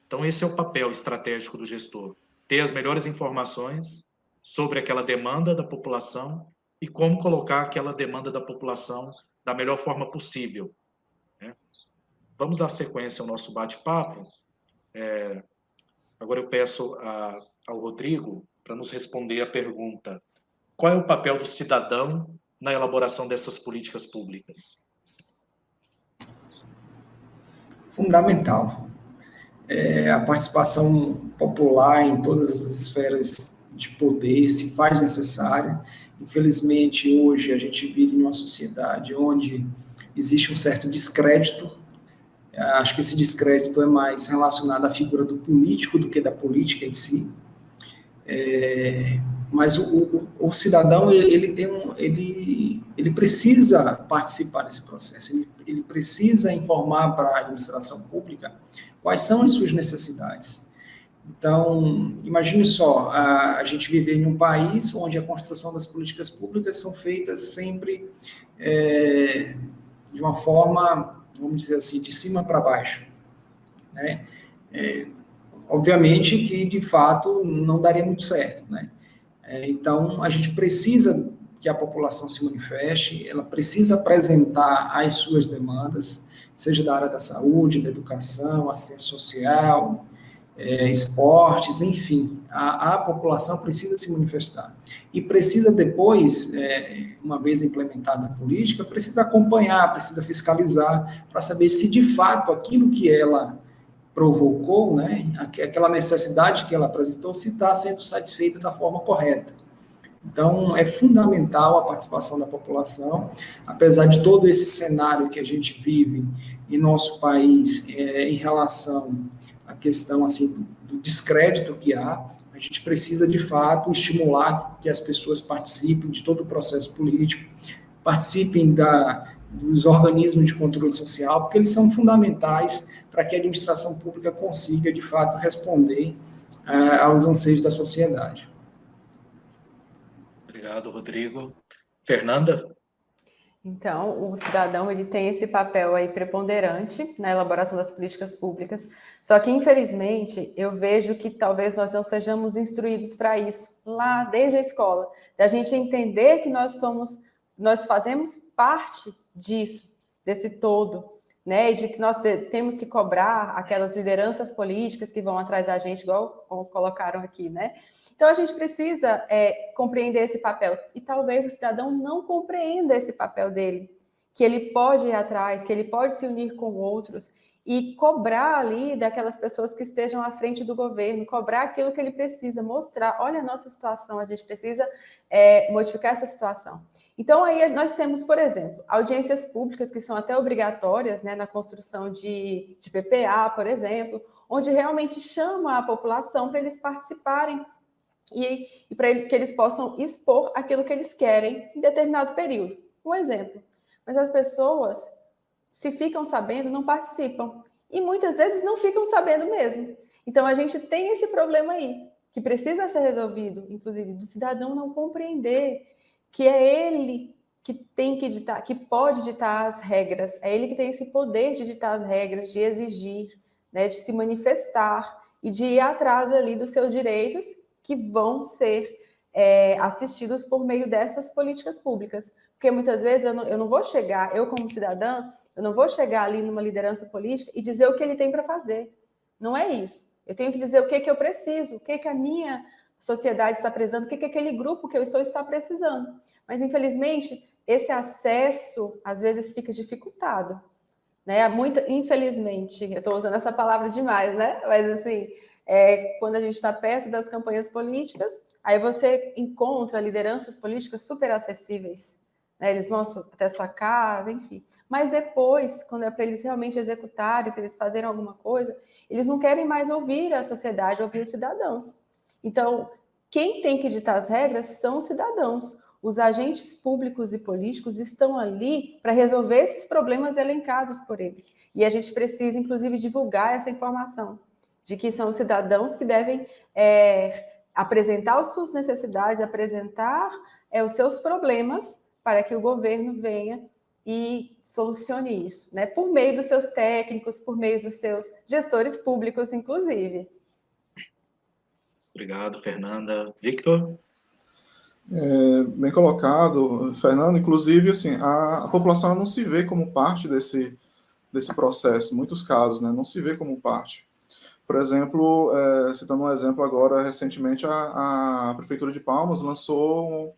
Então, esse é o papel estratégico do gestor, ter as melhores informações sobre aquela demanda da população e como colocar aquela demanda da população da melhor forma possível, né? Vamos dar sequência ao nosso bate-papo. Agora eu peço ao Rodrigo para nos responder a pergunta: qual é o papel do cidadão na elaboração dessas políticas públicas? Fundamental. A participação popular em todas as esferas de poder se faz necessária. Infelizmente, hoje a gente vive em uma sociedade onde existe um certo descrédito. Acho que esse descrédito é mais relacionado à figura do político do que da política em si. Mas o cidadão, ele precisa participar desse processo, ele precisa informar para a administração pública quais são as suas necessidades. Então, imagine só, a gente viver em um país onde a construção das políticas públicas são feitas sempre de uma forma, vamos dizer assim, de cima para baixo, né? Obviamente que, de fato, não daria muito certo, né? Então, a gente precisa que a população se manifeste, ela precisa apresentar as suas demandas, seja da área da saúde, da educação, assistência social, esportes, enfim, a população precisa se manifestar. E precisa depois, uma vez implementada a política, precisa acompanhar, precisa fiscalizar, para saber se de fato aquilo que ela provocou, né, aquela necessidade que ela apresentou, se está sendo satisfeita da forma correta. Então, é fundamental a participação da população, apesar de todo esse cenário que a gente vive em nosso país em relação à questão assim, do descrédito que há, a gente precisa, de fato, estimular que as pessoas participem de todo o processo político, participem dos organismos de controle social, porque eles são fundamentais para que a administração pública consiga, de fato, responder aos anseios da sociedade. Obrigado, Rodrigo. Fernanda? Então, o cidadão ele tem esse papel aí preponderante na elaboração das políticas públicas, só que, infelizmente, eu vejo que talvez nós não sejamos instruídos para isso, lá desde a escola, da gente entender que nós fazemos parte disso, desse todo, né, e de que nós temos que cobrar aquelas lideranças políticas que vão atrás da gente, igual colocaram aqui, né? Então, a gente precisa compreender esse papel, e talvez o cidadão não compreenda esse papel dele, que ele pode ir atrás, que ele pode se unir com outros e cobrar ali daquelas pessoas que estejam à frente do governo, cobrar aquilo que ele precisa, mostrar, olha a nossa situação, a gente precisa modificar essa situação. Então, aí nós temos, por exemplo, audiências públicas que são até obrigatórias, né, na construção de PPA, por exemplo, onde realmente chama a população para eles participarem e para que eles possam expor aquilo que eles querem em determinado período. Um exemplo. Mas as pessoas, se ficam sabendo, não participam. E muitas vezes não ficam sabendo mesmo. Então, a gente tem esse problema aí, que precisa ser resolvido, inclusive, do cidadão não compreender que é ele que tem que ditar, que pode ditar as regras, é ele que tem esse poder de ditar as regras, de exigir, né, de se manifestar e de ir atrás ali dos seus direitos que vão ser assistidos por meio dessas políticas públicas. Porque muitas vezes eu não vou chegar, eu como cidadã, eu não vou chegar ali numa liderança política e dizer o que ele tem para fazer. Não é isso. Eu tenho que dizer o que eu preciso, o que a minha sociedade está precisando, o que aquele grupo que eu estou está precisando. Mas, infelizmente, esse acesso, às vezes, fica dificultado. Né? Infelizmente, eu estou usando essa palavra demais, né? Mas, assim, quando a gente está perto das campanhas políticas, aí você encontra lideranças políticas super acessíveis. Né? Eles vão até a sua casa, enfim. Mas depois, quando é para eles realmente executarem, para eles fazerem alguma coisa, eles não querem mais ouvir a sociedade, ouvir os cidadãos. Então, quem tem que ditar as regras são os cidadãos. Os agentes públicos e políticos estão ali para resolver esses problemas elencados por eles. E a gente precisa, inclusive, divulgar essa informação de que são os cidadãos que devem apresentar as suas necessidades, apresentar os seus problemas para que o governo venha e solucione isso, né? Por meio dos seus técnicos, por meio dos seus gestores públicos, inclusive. Obrigado, Fernanda. Victor? Bem colocado, Fernando. Inclusive, assim, a população não se vê como parte desse processo, em muitos casos, né? Não se vê como parte. Por exemplo, citando um exemplo agora, recentemente a Prefeitura de Palmas lançou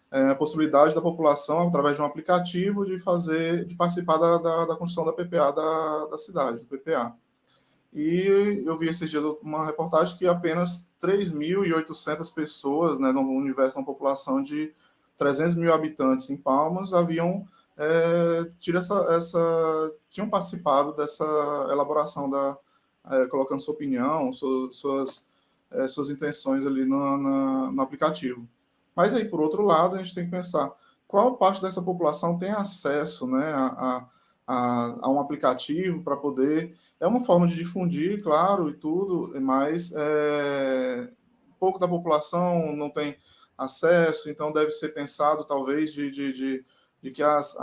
a possibilidade da população, através de um aplicativo, de participar da construção da PPA da cidade, do PPA. E eu vi esses dias uma reportagem que apenas 3.800 pessoas, né, no universo de uma população de 300 mil habitantes em Palmas, tinham participado dessa elaboração colocando sua opinião, suas intenções ali no aplicativo. Mas aí, por outro lado, a gente tem que pensar qual parte dessa população tem acesso, né, a um aplicativo para poder... É uma forma de difundir, claro, e tudo, mas pouco da população não tem acesso, então deve ser pensado, talvez, de que as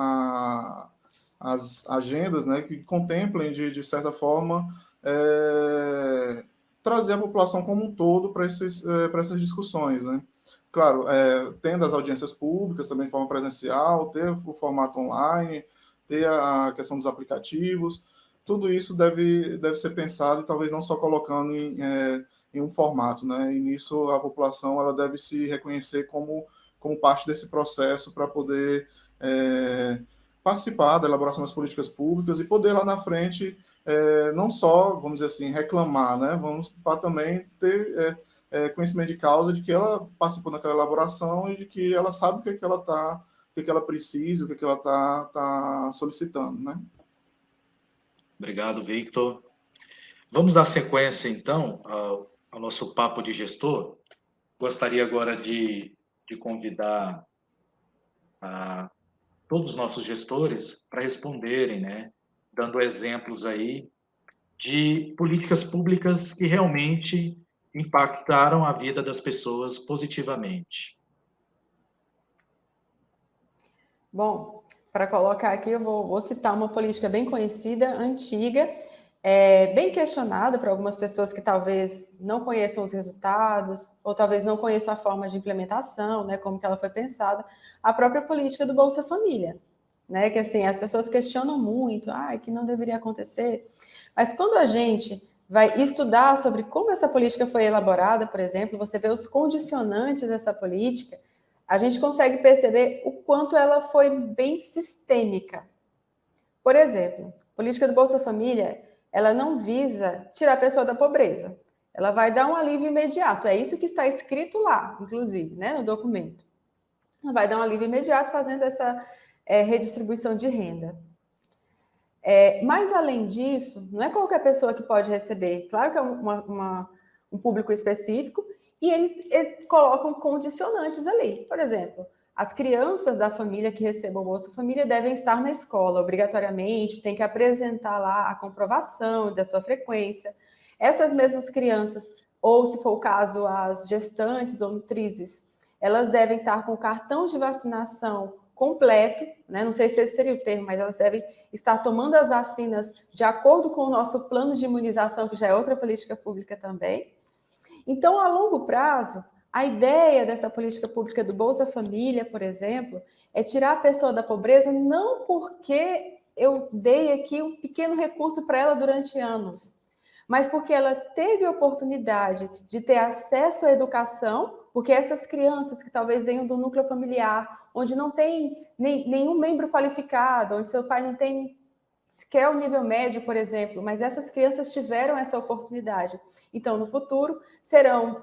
agendas, né, que contemplem, de certa forma, trazer a população como um todo para essas discussões, né? Claro, tendo as audiências públicas também de forma presencial, ter o formato online, ter a questão dos aplicativos, tudo isso deve ser pensado e talvez não só colocando em um formato, né? E nisso a população ela deve se reconhecer como parte desse processo para poder participar da elaboração das políticas públicas e poder lá na frente não só, vamos dizer assim, reclamar, né? Vamos para também ter conhecimento de causa de que ela participou daquela elaboração e de que ela sabe o que é que ela está, o que é que ela precisa, o que é que ela tá solicitando, né? Obrigado, Victor. Vamos dar sequência, então, ao nosso papo de gestor. Gostaria agora de convidar todos os nossos gestores para responderem, né, dando exemplos aí de políticas públicas que realmente impactaram a vida das pessoas positivamente. Bom, para colocar aqui, eu vou citar uma política bem conhecida, antiga, bem questionada por algumas pessoas que talvez não conheçam os resultados, ou talvez não conheçam a forma de implementação, né, como que ela foi pensada, a própria política do Bolsa Família, né, que assim, as pessoas questionam muito, que não deveria acontecer, mas quando a gente vai estudar sobre como essa política foi elaborada, por exemplo, você vê os condicionantes dessa política, a gente consegue perceber o quanto ela foi bem sistêmica. Por exemplo, a política do Bolsa Família, ela não visa tirar a pessoa da pobreza. Ela vai dar um alívio imediato. É isso que está escrito lá, inclusive, né, no documento. Ela vai dar um alívio imediato fazendo essa redistribuição de renda. Mas, além disso, não é qualquer pessoa que pode receber. Claro que é um público específico, e eles colocam condicionantes ali. Por exemplo, as crianças da família que recebam o Bolsa Família devem estar na escola, obrigatoriamente, tem que apresentar lá a comprovação da sua frequência. Essas mesmas crianças, ou se for o caso, as gestantes ou nutrizes, elas devem estar com cartão de vacinação completo, né? Não sei se esse seria o termo, mas elas devem estar tomando as vacinas de acordo com o nosso plano de imunização, que já é outra política pública também. Então, a longo prazo, a ideia dessa política pública do Bolsa Família, por exemplo, é tirar a pessoa da pobreza não porque eu dei aqui um pequeno recurso para ela durante anos, mas porque ela teve a oportunidade de ter acesso à educação, porque essas crianças que talvez venham do núcleo familiar, onde não tem nenhum membro qualificado, onde seu pai não tem sequer o nível médio, por exemplo, mas essas crianças tiveram essa oportunidade. Então, no futuro, serão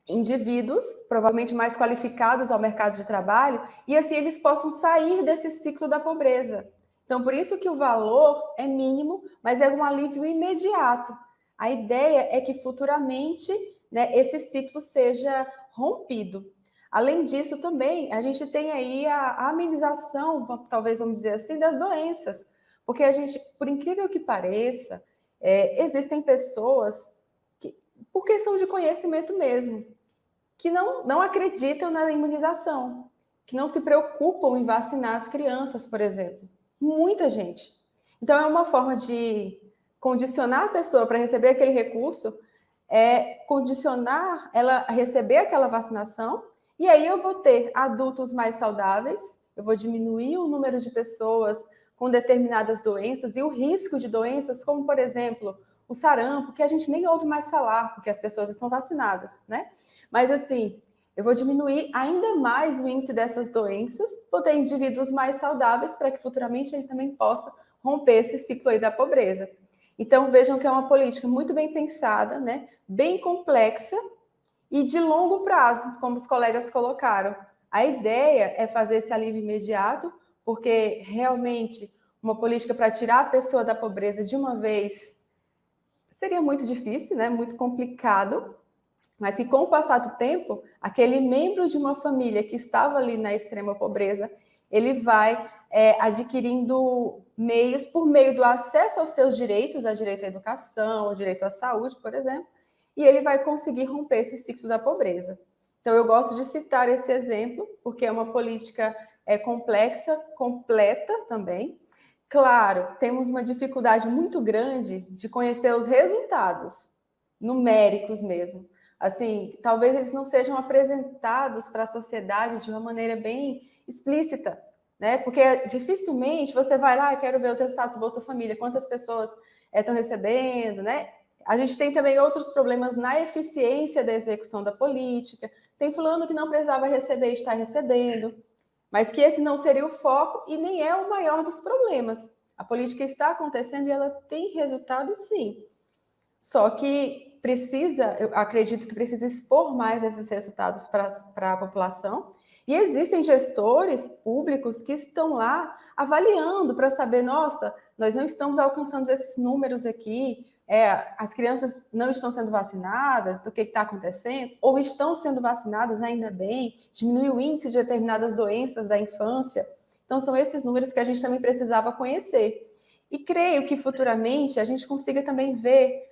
indivíduos, provavelmente mais qualificados ao mercado de trabalho, e assim eles possam sair desse ciclo da pobreza. Então, por isso que o valor é mínimo, mas é um alívio imediato. A ideia é que futuramente, né, esse ciclo seja rompido. Além disso, também, a gente tem aí a amenização, talvez vamos dizer assim, das doenças. Porque a gente, por incrível que pareça, existem pessoas que, por questão de conhecimento mesmo, que não acreditam na imunização, que não se preocupam em vacinar as crianças, por exemplo. Muita gente. Então, é uma forma de condicionar a pessoa para receber aquele recurso, condicionar ela a receber aquela vacinação, e aí eu vou ter adultos mais saudáveis, eu vou diminuir o número de pessoas com determinadas doenças e o risco de doenças, como, por exemplo, o sarampo, que a gente nem ouve mais falar, porque as pessoas estão vacinadas, né? Mas, assim, eu vou diminuir ainda mais o índice dessas doenças, vou ter indivíduos mais saudáveis para que futuramente ele também possa romper esse ciclo aí da pobreza. Então, vejam que é uma política muito bem pensada, né? Bem complexa e de longo prazo, como os colegas colocaram. A ideia é fazer esse alívio imediato, porque realmente uma política para tirar a pessoa da pobreza de uma vez seria muito difícil, né? Muito complicado. mas que com o passar do tempo, aquele membro de uma família que estava ali na extrema pobreza, ele vai adquirindo meios por meio do acesso aos seus direitos, a direito à educação, ao direito à saúde, por exemplo, e ele vai conseguir romper esse ciclo da pobreza. Então, eu gosto de citar esse exemplo, porque é uma política complexa, completa também. Claro, temos uma dificuldade muito grande de conhecer os resultados, numéricos mesmo. Assim, talvez eles não sejam apresentados para a sociedade de uma maneira bem explícita, né? Porque dificilmente você vai lá, eu quero ver os resultados do Bolsa Família, quantas pessoas estão recebendo, né? A gente tem também outros problemas na eficiência da execução da política. Tem fulano que não precisava receber e está recebendo, mas que esse não seria o foco e nem é o maior dos problemas. A política está acontecendo e ela tem resultado, sim. Só que eu acredito que precisa expor mais esses resultados para a população. E existem gestores públicos que estão lá avaliando para saber, nossa, nós não estamos alcançando esses números aqui, as crianças não estão sendo vacinadas, do que está acontecendo, ou estão sendo vacinadas, ainda bem, diminuiu o índice de determinadas doenças da infância. Então, são esses números que a gente também precisava conhecer. E creio que futuramente a gente consiga também ver,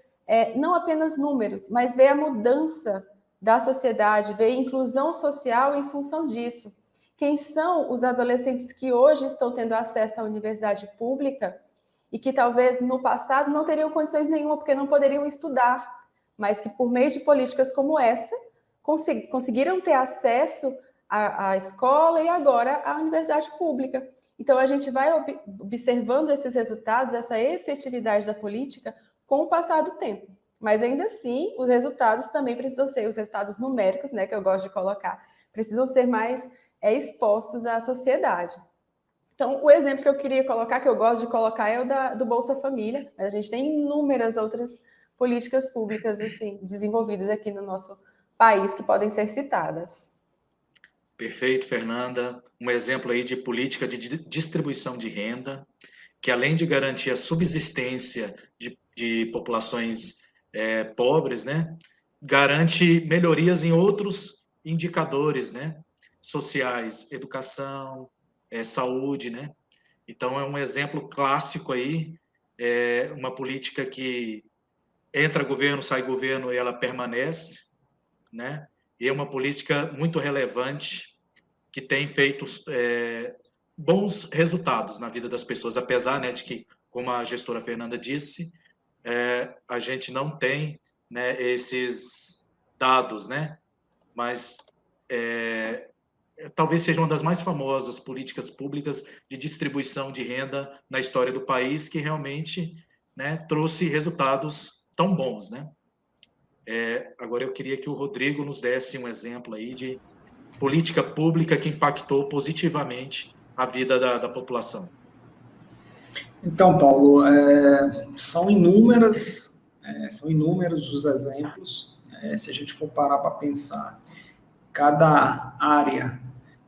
não apenas números, mas ver a mudança da sociedade, ver a inclusão social em função disso. Quem são os adolescentes que hoje estão tendo acesso à universidade pública e que talvez no passado não teriam condições nenhuma, porque não poderiam estudar, mas que por meio de políticas como essa, conseguiram ter acesso à escola e agora à universidade pública. Então, a gente vai observando esses resultados, essa efetividade da política com o passar do tempo. Mas, ainda assim, os resultados também precisam ser, os resultados numéricos, né, que eu gosto de colocar, precisam ser mais expostos à sociedade. Então, o exemplo que eu queria colocar, que eu gosto de colocar, é o do Bolsa Família, mas a gente tem inúmeras outras políticas públicas assim, desenvolvidas aqui no nosso país que podem ser citadas. Perfeito, Fernanda. Um exemplo aí de política de distribuição de renda, que além de garantir a subsistência de populações pobres, né, garante melhorias em outros indicadores, né, sociais, educação, saúde, né? Então, é um exemplo clássico aí, uma política que entra governo, sai governo e ela permanece, né? E é uma política muito relevante que tem feito bons resultados na vida das pessoas, apesar, né, de que, como a gestora Fernanda disse, a gente não tem, né, esses dados, né? Mas talvez seja uma das mais famosas políticas públicas de distribuição de renda na história do país, que realmente, né, trouxe resultados tão bons, né? Agora eu queria que o Rodrigo nos desse um exemplo aí de política pública que impactou positivamente a vida da população. Então, Paulo, são inúmeros os exemplos. Se a gente for parar para pensar, cada área,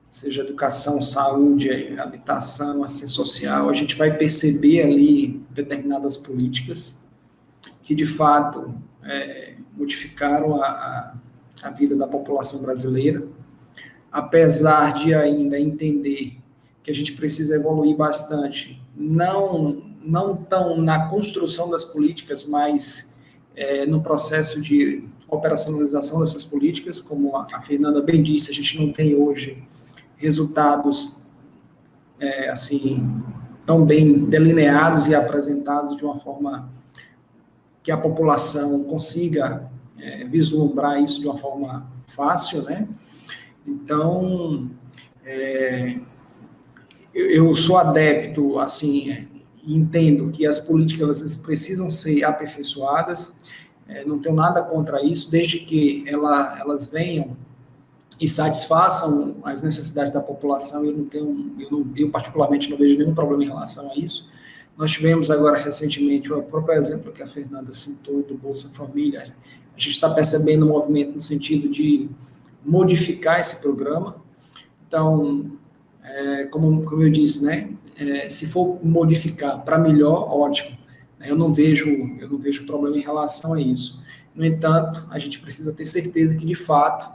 seja educação, saúde, habitação, assistência social, a gente vai perceber ali determinadas políticas que, de fato, modificaram a vida da população brasileira, apesar de ainda entender que a gente precisa evoluir bastante, não tão na construção das políticas, mas no processo de operacionalização dessas políticas, como a Fernanda bem disse, a gente não tem hoje resultados assim tão bem delineados e apresentados de uma forma que a população consiga vislumbrar isso de uma forma fácil, né? Então, eu sou adepto, assim, e entendo que as políticas elas precisam ser aperfeiçoadas, não tenho nada contra isso, desde que elas venham e satisfaçam as necessidades da população. Eu particularmente não vejo nenhum problema em relação a isso. Nós tivemos agora recentemente o próprio exemplo que a Fernanda citou do Bolsa Família. A gente está percebendo um movimento no sentido de modificar esse programa. Então, como eu disse, né, se for modificar para melhor, ótimo. Eu não vejo problema em relação a isso. No entanto, a gente precisa ter certeza que, de fato,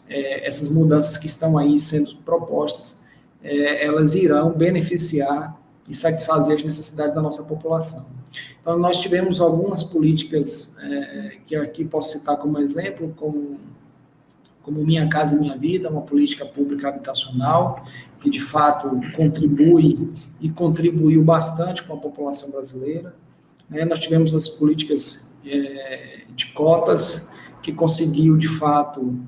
essas mudanças que estão aí sendo propostas, elas irão beneficiar e satisfazer as necessidades da nossa população. Então, nós tivemos algumas políticas que aqui posso citar como exemplo, como Minha Casa Minha Vida, uma política pública habitacional, que de fato contribui e contribuiu bastante com a população brasileira. Nós tivemos as políticas de cotas, que conseguiu, de fato,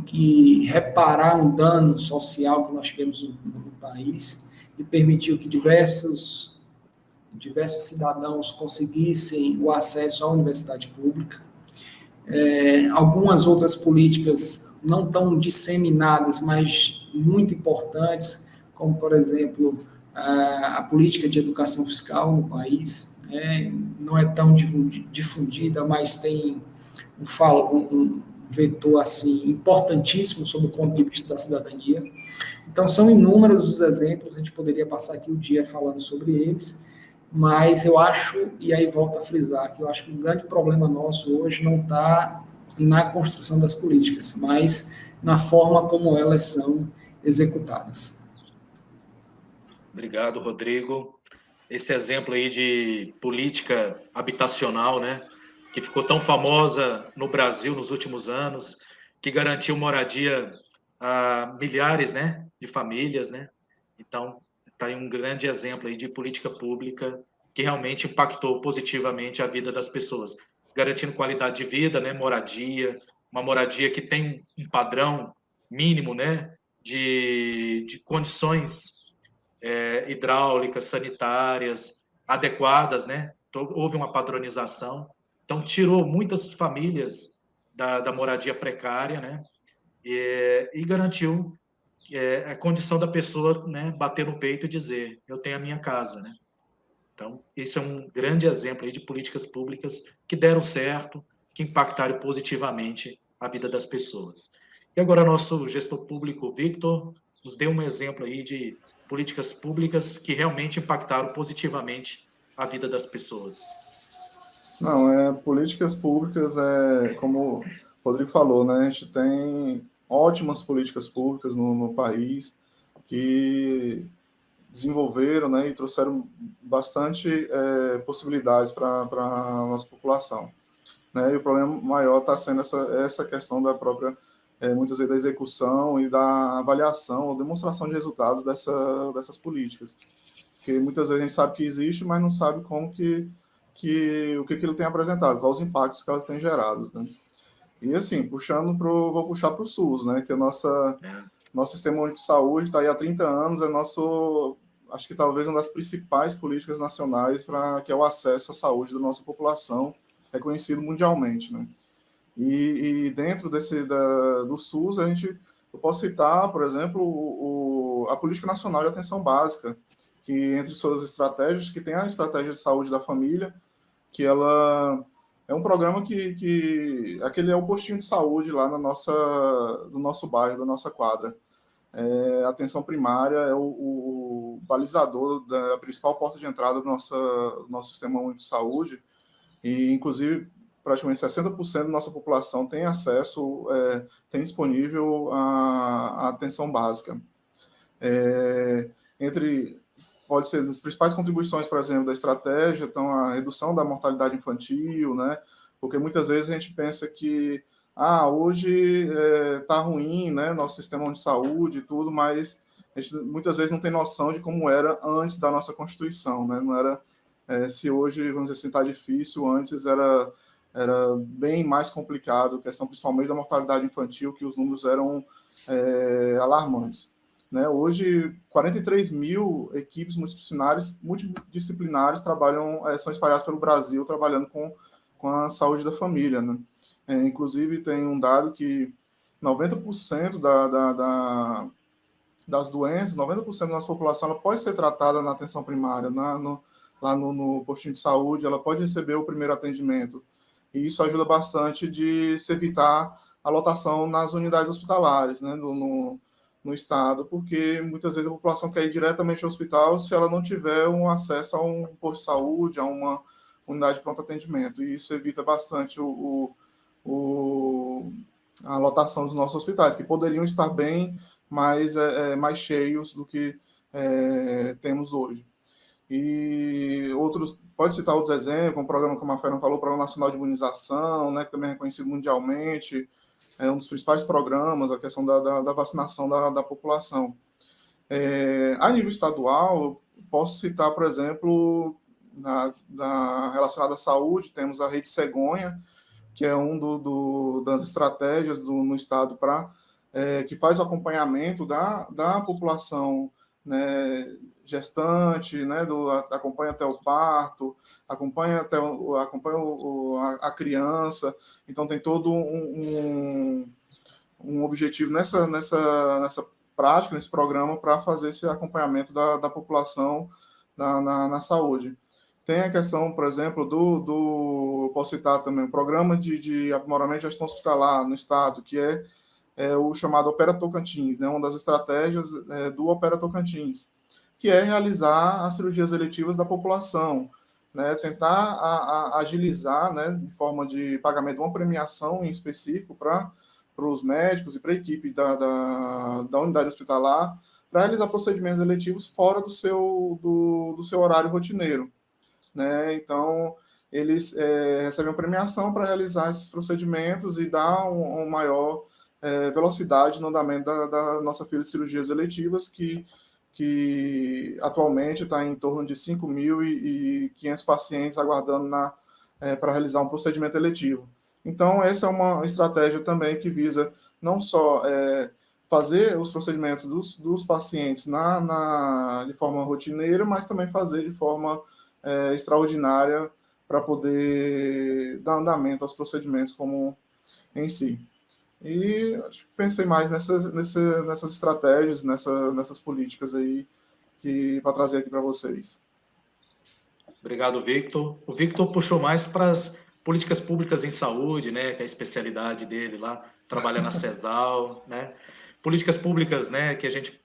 que reparar um dano social que nós tivemos no país e permitiu que diversos cidadãos conseguissem o acesso à universidade pública. Algumas outras políticas não tão disseminadas, mas muito importantes, como, por exemplo, a política de educação fiscal no país, não é tão difundida, mas tem um vetor assim, importantíssimo sob o ponto de vista da cidadania. Então, são inúmeros os exemplos, a gente poderia passar aqui o dia falando sobre eles, mas eu acho, e aí volto a frisar, que eu acho que o grande problema nosso hoje não está na construção das políticas, mas na forma como elas são executadas. Obrigado, Rodrigo. Esse exemplo aí de política habitacional, né, que ficou tão famosa no Brasil nos últimos anos, que garantiu moradia a milhares, né, de famílias, né? Então, está aí um grande exemplo aí de política pública que realmente impactou positivamente a vida das pessoas, garantindo qualidade de vida, né, moradia, uma moradia que tem um padrão mínimo, né, de condições hidráulicas, sanitárias, adequadas, né? Houve uma padronização, então tirou muitas famílias da moradia precária, né? E garantiu a condição da pessoa, né, bater no peito e dizer, eu tenho a minha casa, né? Então, esse é um grande exemplo aí de políticas públicas que deram certo, que impactaram positivamente a vida das pessoas. E agora nosso gestor público, Victor, nos dê um exemplo aí de políticas públicas que realmente impactaram positivamente a vida das pessoas. Não, políticas públicas, como o Rodrigo falou, né, a gente tem ótimas políticas públicas no país que desenvolveram, né, e trouxeram bastante possibilidades para a nossa população. Né, e o problema maior está sendo essa questão da própria, muitas vezes, da execução e da avaliação ou demonstração de resultados dessas políticas. Porque muitas vezes a gente sabe que existe, mas não sabe como o que aquilo tem apresentado, quais os impactos que elas têm gerado, né? E assim, vou puxar para o SUS, né, que é nosso sistema único de saúde está aí há 30 anos, acho que talvez uma das principais políticas nacionais que é o acesso à saúde da nossa população, reconhecido mundialmente, né? E dentro do SUS, eu posso citar, por exemplo, a Política Nacional de Atenção Básica, que entre suas estratégias, que tem a estratégia de saúde da família, que ela é um programa aquele é o postinho de saúde lá do nosso bairro, da nossa quadra. A atenção primária é o balizador da principal porta de entrada do nosso sistema único de saúde, e inclusive praticamente 60% da nossa população tem acesso, tem disponível a atenção básica. Pode ser das principais contribuições, por exemplo, da estratégia, então a redução da mortalidade infantil, né? Porque muitas vezes a gente pensa que hoje está ruim, né, nosso sistema de saúde e tudo, mas a gente muitas vezes não tem noção de como era antes da nossa Constituição, né? Não era, se hoje, vamos dizer assim, está difícil, antes era bem mais complicado, questão principalmente da mortalidade infantil, que os números eram alarmantes. Né? Hoje, 43 mil equipes multidisciplinares são espalhadas pelo Brasil, trabalhando com a saúde da família. Né? Inclusive, tem um dado que 90% das doenças, 90% da nossa população, ela pode ser tratada na atenção primária, lá no postinho de saúde, ela pode receber o primeiro atendimento. E isso ajuda bastante de se evitar a lotação nas unidades hospitalares, né, no estado, porque muitas vezes a população quer ir diretamente ao hospital se ela não tiver um acesso a um posto de saúde, a uma unidade de pronto atendimento, e isso evita bastante a lotação dos nossos hospitais, que poderiam estar bem mais cheios do que temos hoje. E outros, pode citar outros exemplos, um programa, como a Fernanda falou, o Programa Nacional de Imunização, né, que também é reconhecido mundialmente, é um dos principais programas, a questão da vacinação da população. A nível estadual, posso citar, por exemplo, relacionada à saúde, temos a Rede Cegonha, que é das estratégias no estado que faz o acompanhamento da população, né, gestante, né, acompanha até o parto, acompanha a criança. Então tem todo um objetivo nessa prática, nesse programa, para fazer esse acompanhamento da população na saúde. Tem a questão, por exemplo, posso citar também, o programa de aprimoramento de gestão hospitalar no estado, que é o chamado Opera Tocantins, né, uma das estratégias do Opera Tocantins, que é realizar as cirurgias eletivas da população, né, tentar agilizar, né, de forma de pagamento, uma premiação em específico para os médicos e para a equipe da unidade hospitalar, para realizar procedimentos eletivos fora do seu horário rotineiro, né? Então, eles recebem uma premiação para realizar esses procedimentos e dar uma maior velocidade no andamento da nossa fila de cirurgias eletivas, que atualmente está em torno de 5.500 pacientes aguardando para realizar um procedimento eletivo. Então, essa é uma estratégia também que visa não só fazer os procedimentos dos pacientes de forma rotineira, mas também fazer de forma extraordinária para poder dar andamento aos procedimentos como em si. E acho que pensei mais nessas estratégias, nessas políticas aí para trazer aqui para vocês. Obrigado, Victor. O Victor puxou mais para as políticas públicas em saúde, né, que é a especialidade dele lá, trabalha na CESAL, né? Políticas públicas, né, que a gente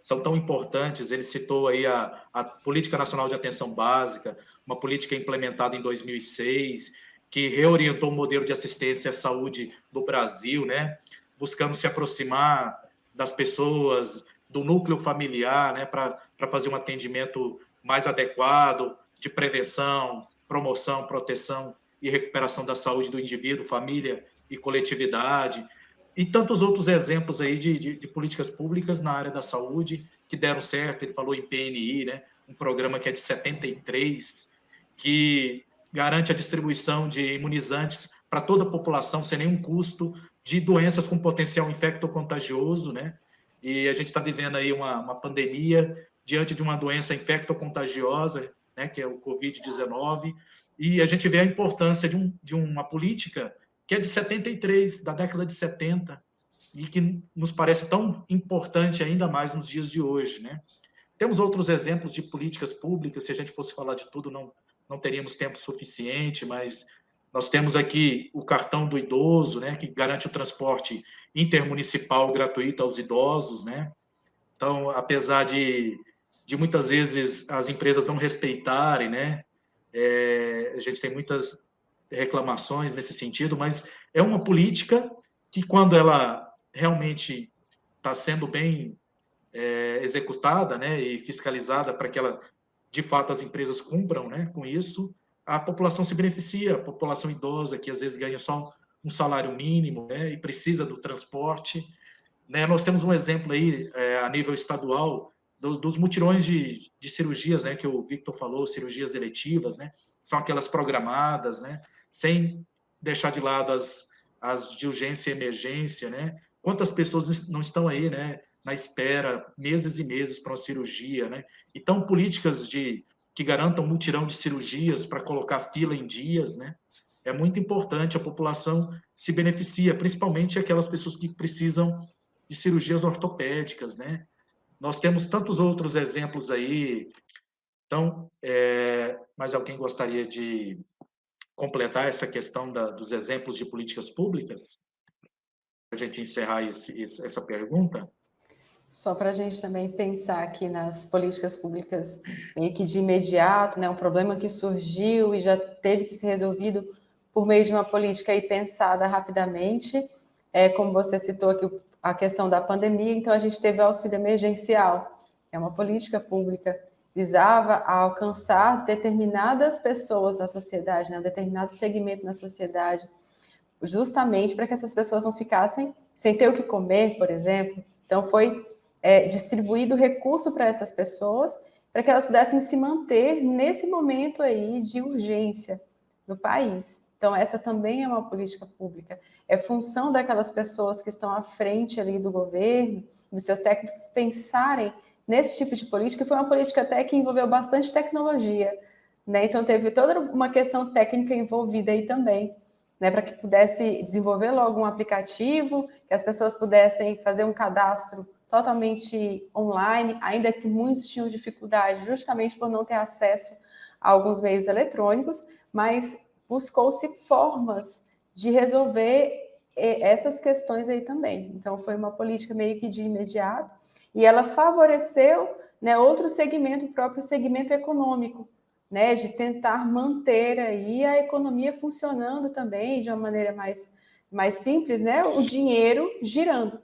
são tão importantes. Ele citou aí a Política Nacional de Atenção Básica, uma política implementada em 2006, que reorientou o modelo de assistência à saúde do Brasil, né, buscando se aproximar das pessoas, do núcleo familiar, né, para fazer um atendimento mais adequado, de prevenção, promoção, proteção e recuperação da saúde do indivíduo, família e coletividade, e tantos outros exemplos aí de políticas públicas na área da saúde que deram certo. Ele falou em PNI, né, um programa que é de 73, que garante a distribuição de imunizantes para toda a população sem nenhum custo, de doenças com potencial infecto-contagioso, né? E a gente está vivendo aí uma pandemia diante de uma doença infecto-contagiosa, né, que é o Covid-19, e a gente vê a importância de uma política que é de 73, da década de 70, e que nos parece tão importante ainda mais nos dias de hoje, né? Temos outros exemplos de políticas públicas. Se a gente fosse falar de tudo, não teríamos tempo suficiente, mas nós temos aqui o cartão do idoso, né, que garante o transporte intermunicipal gratuito aos idosos, né? Então, apesar de muitas vezes as empresas não respeitarem, né, a gente tem muitas reclamações nesse sentido, mas é uma política que, quando ela realmente está sendo bem executada, né, e fiscalizada para que ela, de fato, as empresas cumpram, né, com isso, a população se beneficia, a população idosa, que às vezes ganha só um salário mínimo, né, e precisa do transporte, né. Nós temos um exemplo aí, a nível estadual, dos mutirões de cirurgias, né, que o Victor falou, cirurgias eletivas, né, são aquelas programadas, né, sem deixar de lado as de urgência e emergência, né. Quantas pessoas não estão aí, né, na espera, meses e meses para uma cirurgia, né? Então, políticas que garantam mutirão de cirurgias para colocar fila em dias, né? É muito importante, a população se beneficia, principalmente aquelas pessoas que precisam de cirurgias ortopédicas, né? Nós temos tantos outros exemplos aí. Então, mais alguém gostaria de completar essa questão dos exemplos de políticas públicas? Para a gente encerrar essa pergunta. Só para a gente também pensar aqui nas políticas públicas meio que de imediato, né? Um problema que surgiu e já teve que ser resolvido por meio de uma política aí pensada rapidamente, como você citou aqui a questão da pandemia, então a gente teve o auxílio emergencial, que é uma política pública, visava alcançar determinadas pessoas na sociedade, né, um determinado segmento na sociedade, justamente para que essas pessoas não ficassem sem ter o que comer, por exemplo. Então foi distribuído recurso para essas pessoas, para que elas pudessem se manter nesse momento aí de urgência no país. Então, essa também é uma política pública. É função daquelas pessoas que estão à frente ali do governo, dos seus técnicos, pensarem nesse tipo de política. Foi uma política até que envolveu bastante tecnologia, né? Então, teve toda uma questão técnica envolvida aí também, né? Para que pudesse desenvolver logo um aplicativo, que as pessoas pudessem fazer um cadastro totalmente online, ainda que muitos tinham dificuldade justamente por não ter acesso a alguns meios eletrônicos, mas buscou-se formas de resolver essas questões aí também. Então, foi uma política meio que de imediato, e ela favoreceu, né, outro segmento, o próprio segmento econômico, né, de tentar manter aí a economia funcionando também de uma maneira mais simples, né, o dinheiro girando.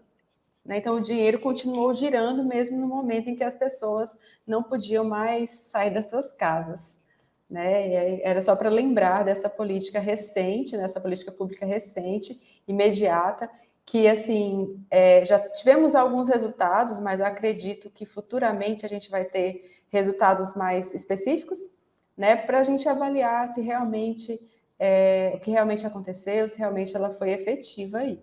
Né? Então, o dinheiro continuou girando mesmo no momento em que as pessoas não podiam mais sair das suas casas. Né? Era só para lembrar dessa política recente, dessa política pública recente, imediata, que assim já tivemos alguns resultados, mas eu acredito que futuramente a gente vai ter resultados mais específicos, né, para a gente avaliar se realmente o que realmente aconteceu, se realmente ela foi efetiva aí.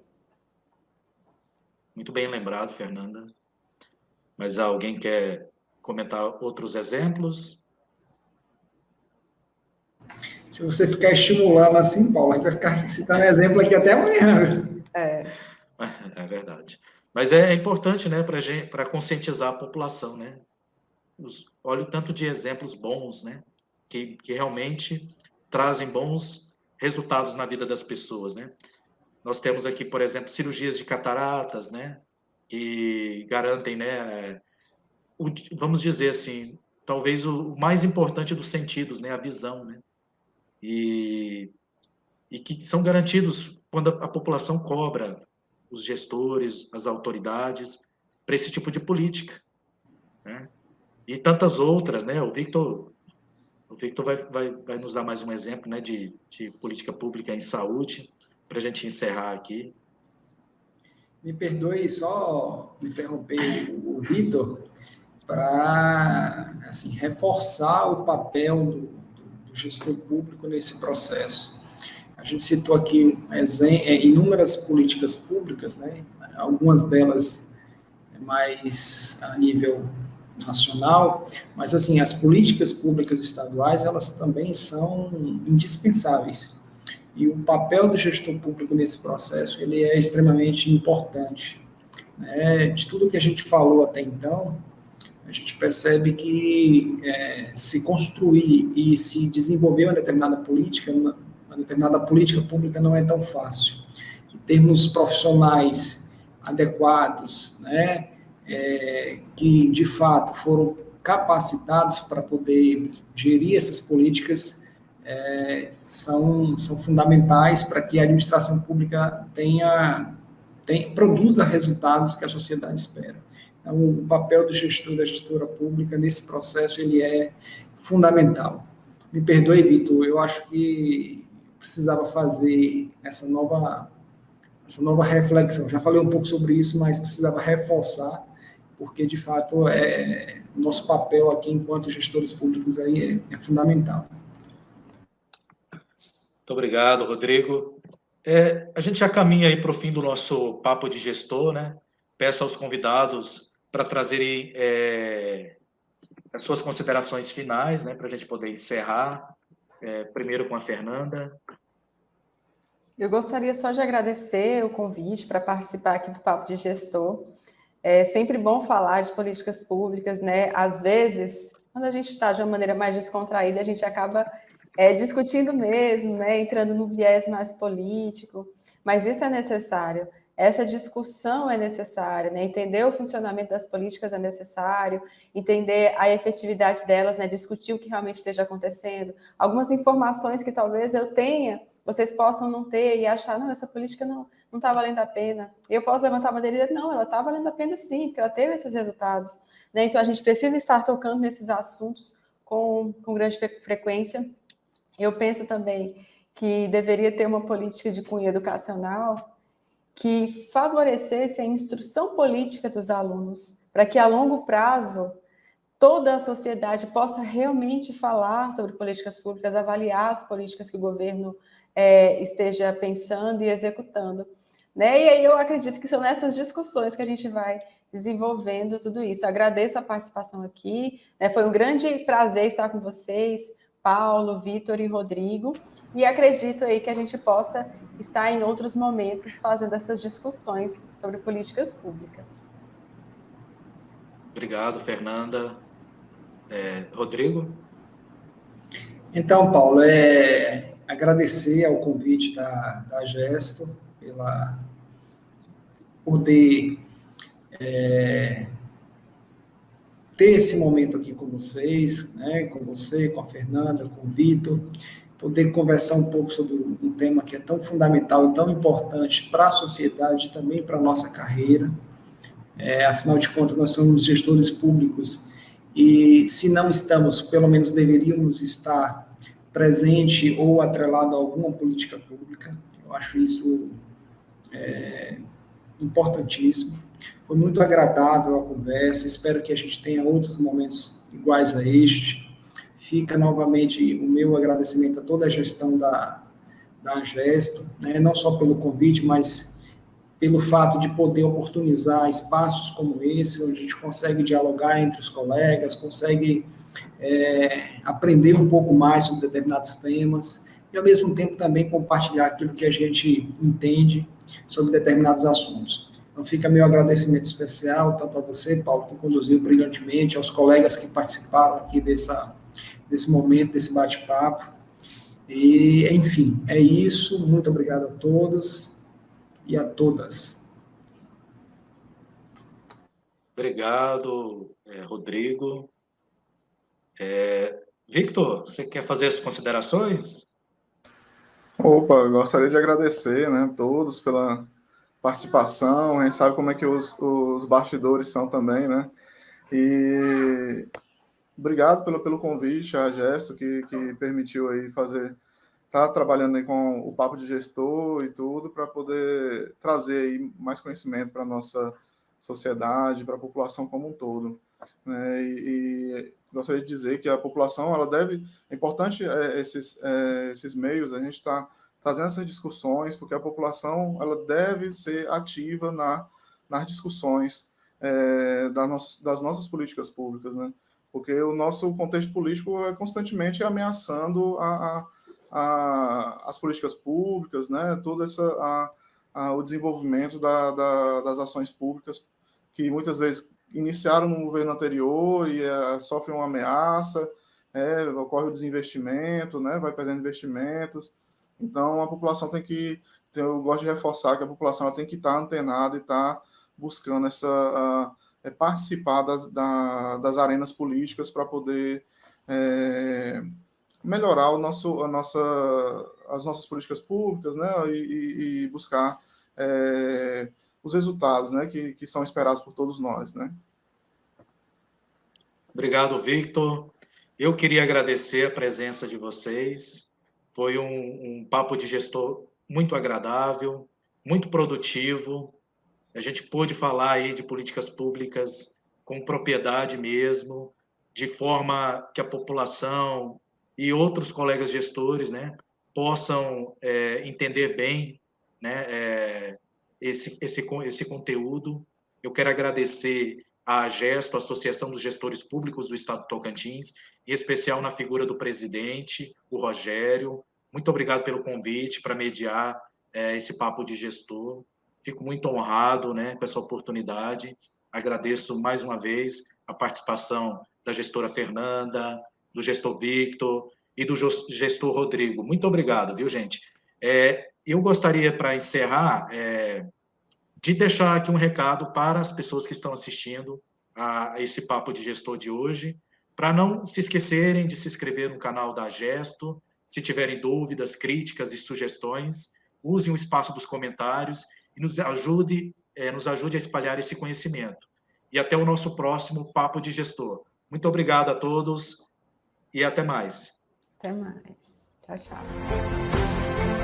Muito bem lembrado, Fernanda. Mas alguém quer comentar outros exemplos? Se você ficar estimulando assim, Paulo, a gente vai ficar citando exemplo aqui até amanhã. É verdade. Mas é importante, né, para conscientizar a população, né? Olha o tanto de exemplos bons, né, que realmente trazem bons resultados na vida das pessoas, né? Nós temos aqui, por exemplo, cirurgias de cataratas, né, que garantem, né, vamos dizer assim, talvez o mais importante dos sentidos, né, a visão, né? E que são garantidos quando a população cobra os gestores, as autoridades, para esse tipo de política, né? E tantas outras, né? O Victor vai nos dar mais um exemplo, né, de política pública em saúde, para a gente encerrar aqui. Me perdoe só interromper o Vitor para assim, reforçar o papel do gestor público nesse processo. A gente citou aqui inúmeras políticas públicas, né? Algumas delas mais a nível nacional, mas assim, as políticas públicas estaduais, elas também são indispensáveis. E o papel do gestor público nesse processo, ele é extremamente importante. Né? De tudo que a gente falou até então, a gente percebe que se construir e se desenvolver uma determinada política pública não é tão fácil. Em termos profissionais adequados, né, que de fato foram capacitados para poder gerir essas políticas, são fundamentais para que a administração pública produza resultados que a sociedade espera. Então, o papel do gestor, da gestora pública nesse processo, ele é fundamental. Me perdoe, Vitor, eu acho que precisava fazer essa nova reflexão. Já falei um pouco sobre isso, mas precisava reforçar, porque, de fato, nosso papel aqui, enquanto gestores públicos, aí é fundamental. Muito obrigado, Rodrigo. A gente já caminha aí para o fim do nosso papo de gestor, né? Peço aos convidados para trazerem as suas considerações finais, né? Para a gente poder encerrar. Primeiro com a Fernanda. Eu gostaria só de agradecer o convite para participar aqui do Papo de Gestor. É sempre bom falar de políticas públicas, né? Às vezes, quando a gente está de uma maneira mais descontraída, a gente acaba discutindo mesmo, né? Entrando no viés mais político, mas isso é necessário. Essa discussão é necessária, né? Entender o funcionamento das políticas é necessário, entender a efetividade delas, né? Discutir o que realmente esteja acontecendo. Algumas informações que talvez eu tenha vocês possam não ter e achar, não, essa política não está valendo a pena. Eu posso levantar a bandeira e dizer, não, ela está valendo a pena sim, porque ela teve esses resultados. Né? Então, a gente precisa estar tocando nesses assuntos com grande frequência. Eu penso também que deveria ter uma política de cunho educacional que favorecesse a instrução política dos alunos, para que a longo prazo toda a sociedade possa realmente falar sobre políticas públicas, avaliar as políticas que o governo esteja pensando e executando. Né? E aí eu acredito que são nessas discussões que a gente vai desenvolvendo tudo isso. Agradeço a participação aqui, né? Foi um grande prazer estar com vocês, Paulo, Vitor e Rodrigo, e acredito aí que a gente possa estar em outros momentos fazendo essas discussões sobre políticas públicas. Obrigado, Fernanda. Rodrigo? Então, Paulo, agradecer ao convite da Gesto pela poder ter esse momento aqui com vocês, né, com você, com a Fernanda, com o Vitor, poder conversar um pouco sobre um tema que é tão fundamental e tão importante para a sociedade e também para a nossa carreira. Afinal de contas, nós somos gestores públicos e, se não estamos, pelo menos deveríamos estar presente ou atrelado a alguma política pública. Eu acho isso importantíssimo. Foi muito agradável a conversa, espero que a gente tenha outros momentos iguais a este. Fica novamente o meu agradecimento a toda a gestão da Gesto, né? Não só pelo convite, mas pelo fato de poder oportunizar espaços como esse, onde a gente consegue dialogar entre os colegas, consegue aprender um pouco mais sobre determinados temas e, ao mesmo tempo, também compartilhar aquilo que a gente entende sobre determinados assuntos. Então, fica meu agradecimento especial, tanto a você, Paulo, que conduziu brilhantemente, aos colegas que participaram aqui desse momento, desse bate-papo. E, enfim, é isso. Muito obrigado a todos e a todas. Obrigado, Rodrigo. Victor, você quer fazer as considerações? Opa, eu gostaria de agradecer, né, todos pela participação. A gente sabe como é que os bastidores são também, né? E obrigado pelo convite, a Gesto, que permitiu aí tá trabalhando aí com o Papo de Gestor e tudo, para poder trazer aí mais conhecimento para a nossa sociedade, para a população como um todo. E gostaria de dizer que a população, é importante esses meios, a gente está trazendo essas discussões, porque a população ela deve ser ativa nas discussões das nossas políticas públicas, né? Porque o nosso contexto político é constantemente ameaçando as políticas públicas, né? Todo o desenvolvimento das ações públicas que muitas vezes iniciaram no governo anterior e sofrem uma ameaça, ocorre o desinvestimento, né? Vai perdendo investimentos. Então, a população eu gosto de reforçar que a população ela tem que estar antenada e estar buscando participar das arenas políticas para poder melhorar as nossas políticas públicas, né, e buscar os resultados, né, que são esperados por todos nós, né. Obrigado, Victor. Eu queria agradecer a presença de vocês. Foi um papo de gestor muito agradável, muito produtivo. A gente pôde falar aí de políticas públicas com propriedade mesmo, de forma que a população e outros colegas gestores, né, possam entender bem, né, esse conteúdo. Eu quero agradecer à Gesto, Associação dos Gestores Públicos do Estado do Tocantins, em especial na figura do presidente, o Rogério. Muito obrigado pelo convite para mediar esse papo de gestor. Fico muito honrado, né, com essa oportunidade. Agradeço mais uma vez a participação da gestora Fernanda, do gestor Victor e do gestor Rodrigo. Muito obrigado, viu, gente? Eu gostaria, para encerrar, de deixar aqui um recado para as pessoas que estão assistindo a esse papo de gestor de hoje, para não se esquecerem de se inscrever no canal da Gesto, Se tiverem dúvidas, críticas e sugestões, usem o espaço dos comentários e nos ajude a espalhar esse conhecimento. E até o nosso próximo Papo de Gestor. Muito obrigado a todos e até mais. Até mais. Tchau, tchau.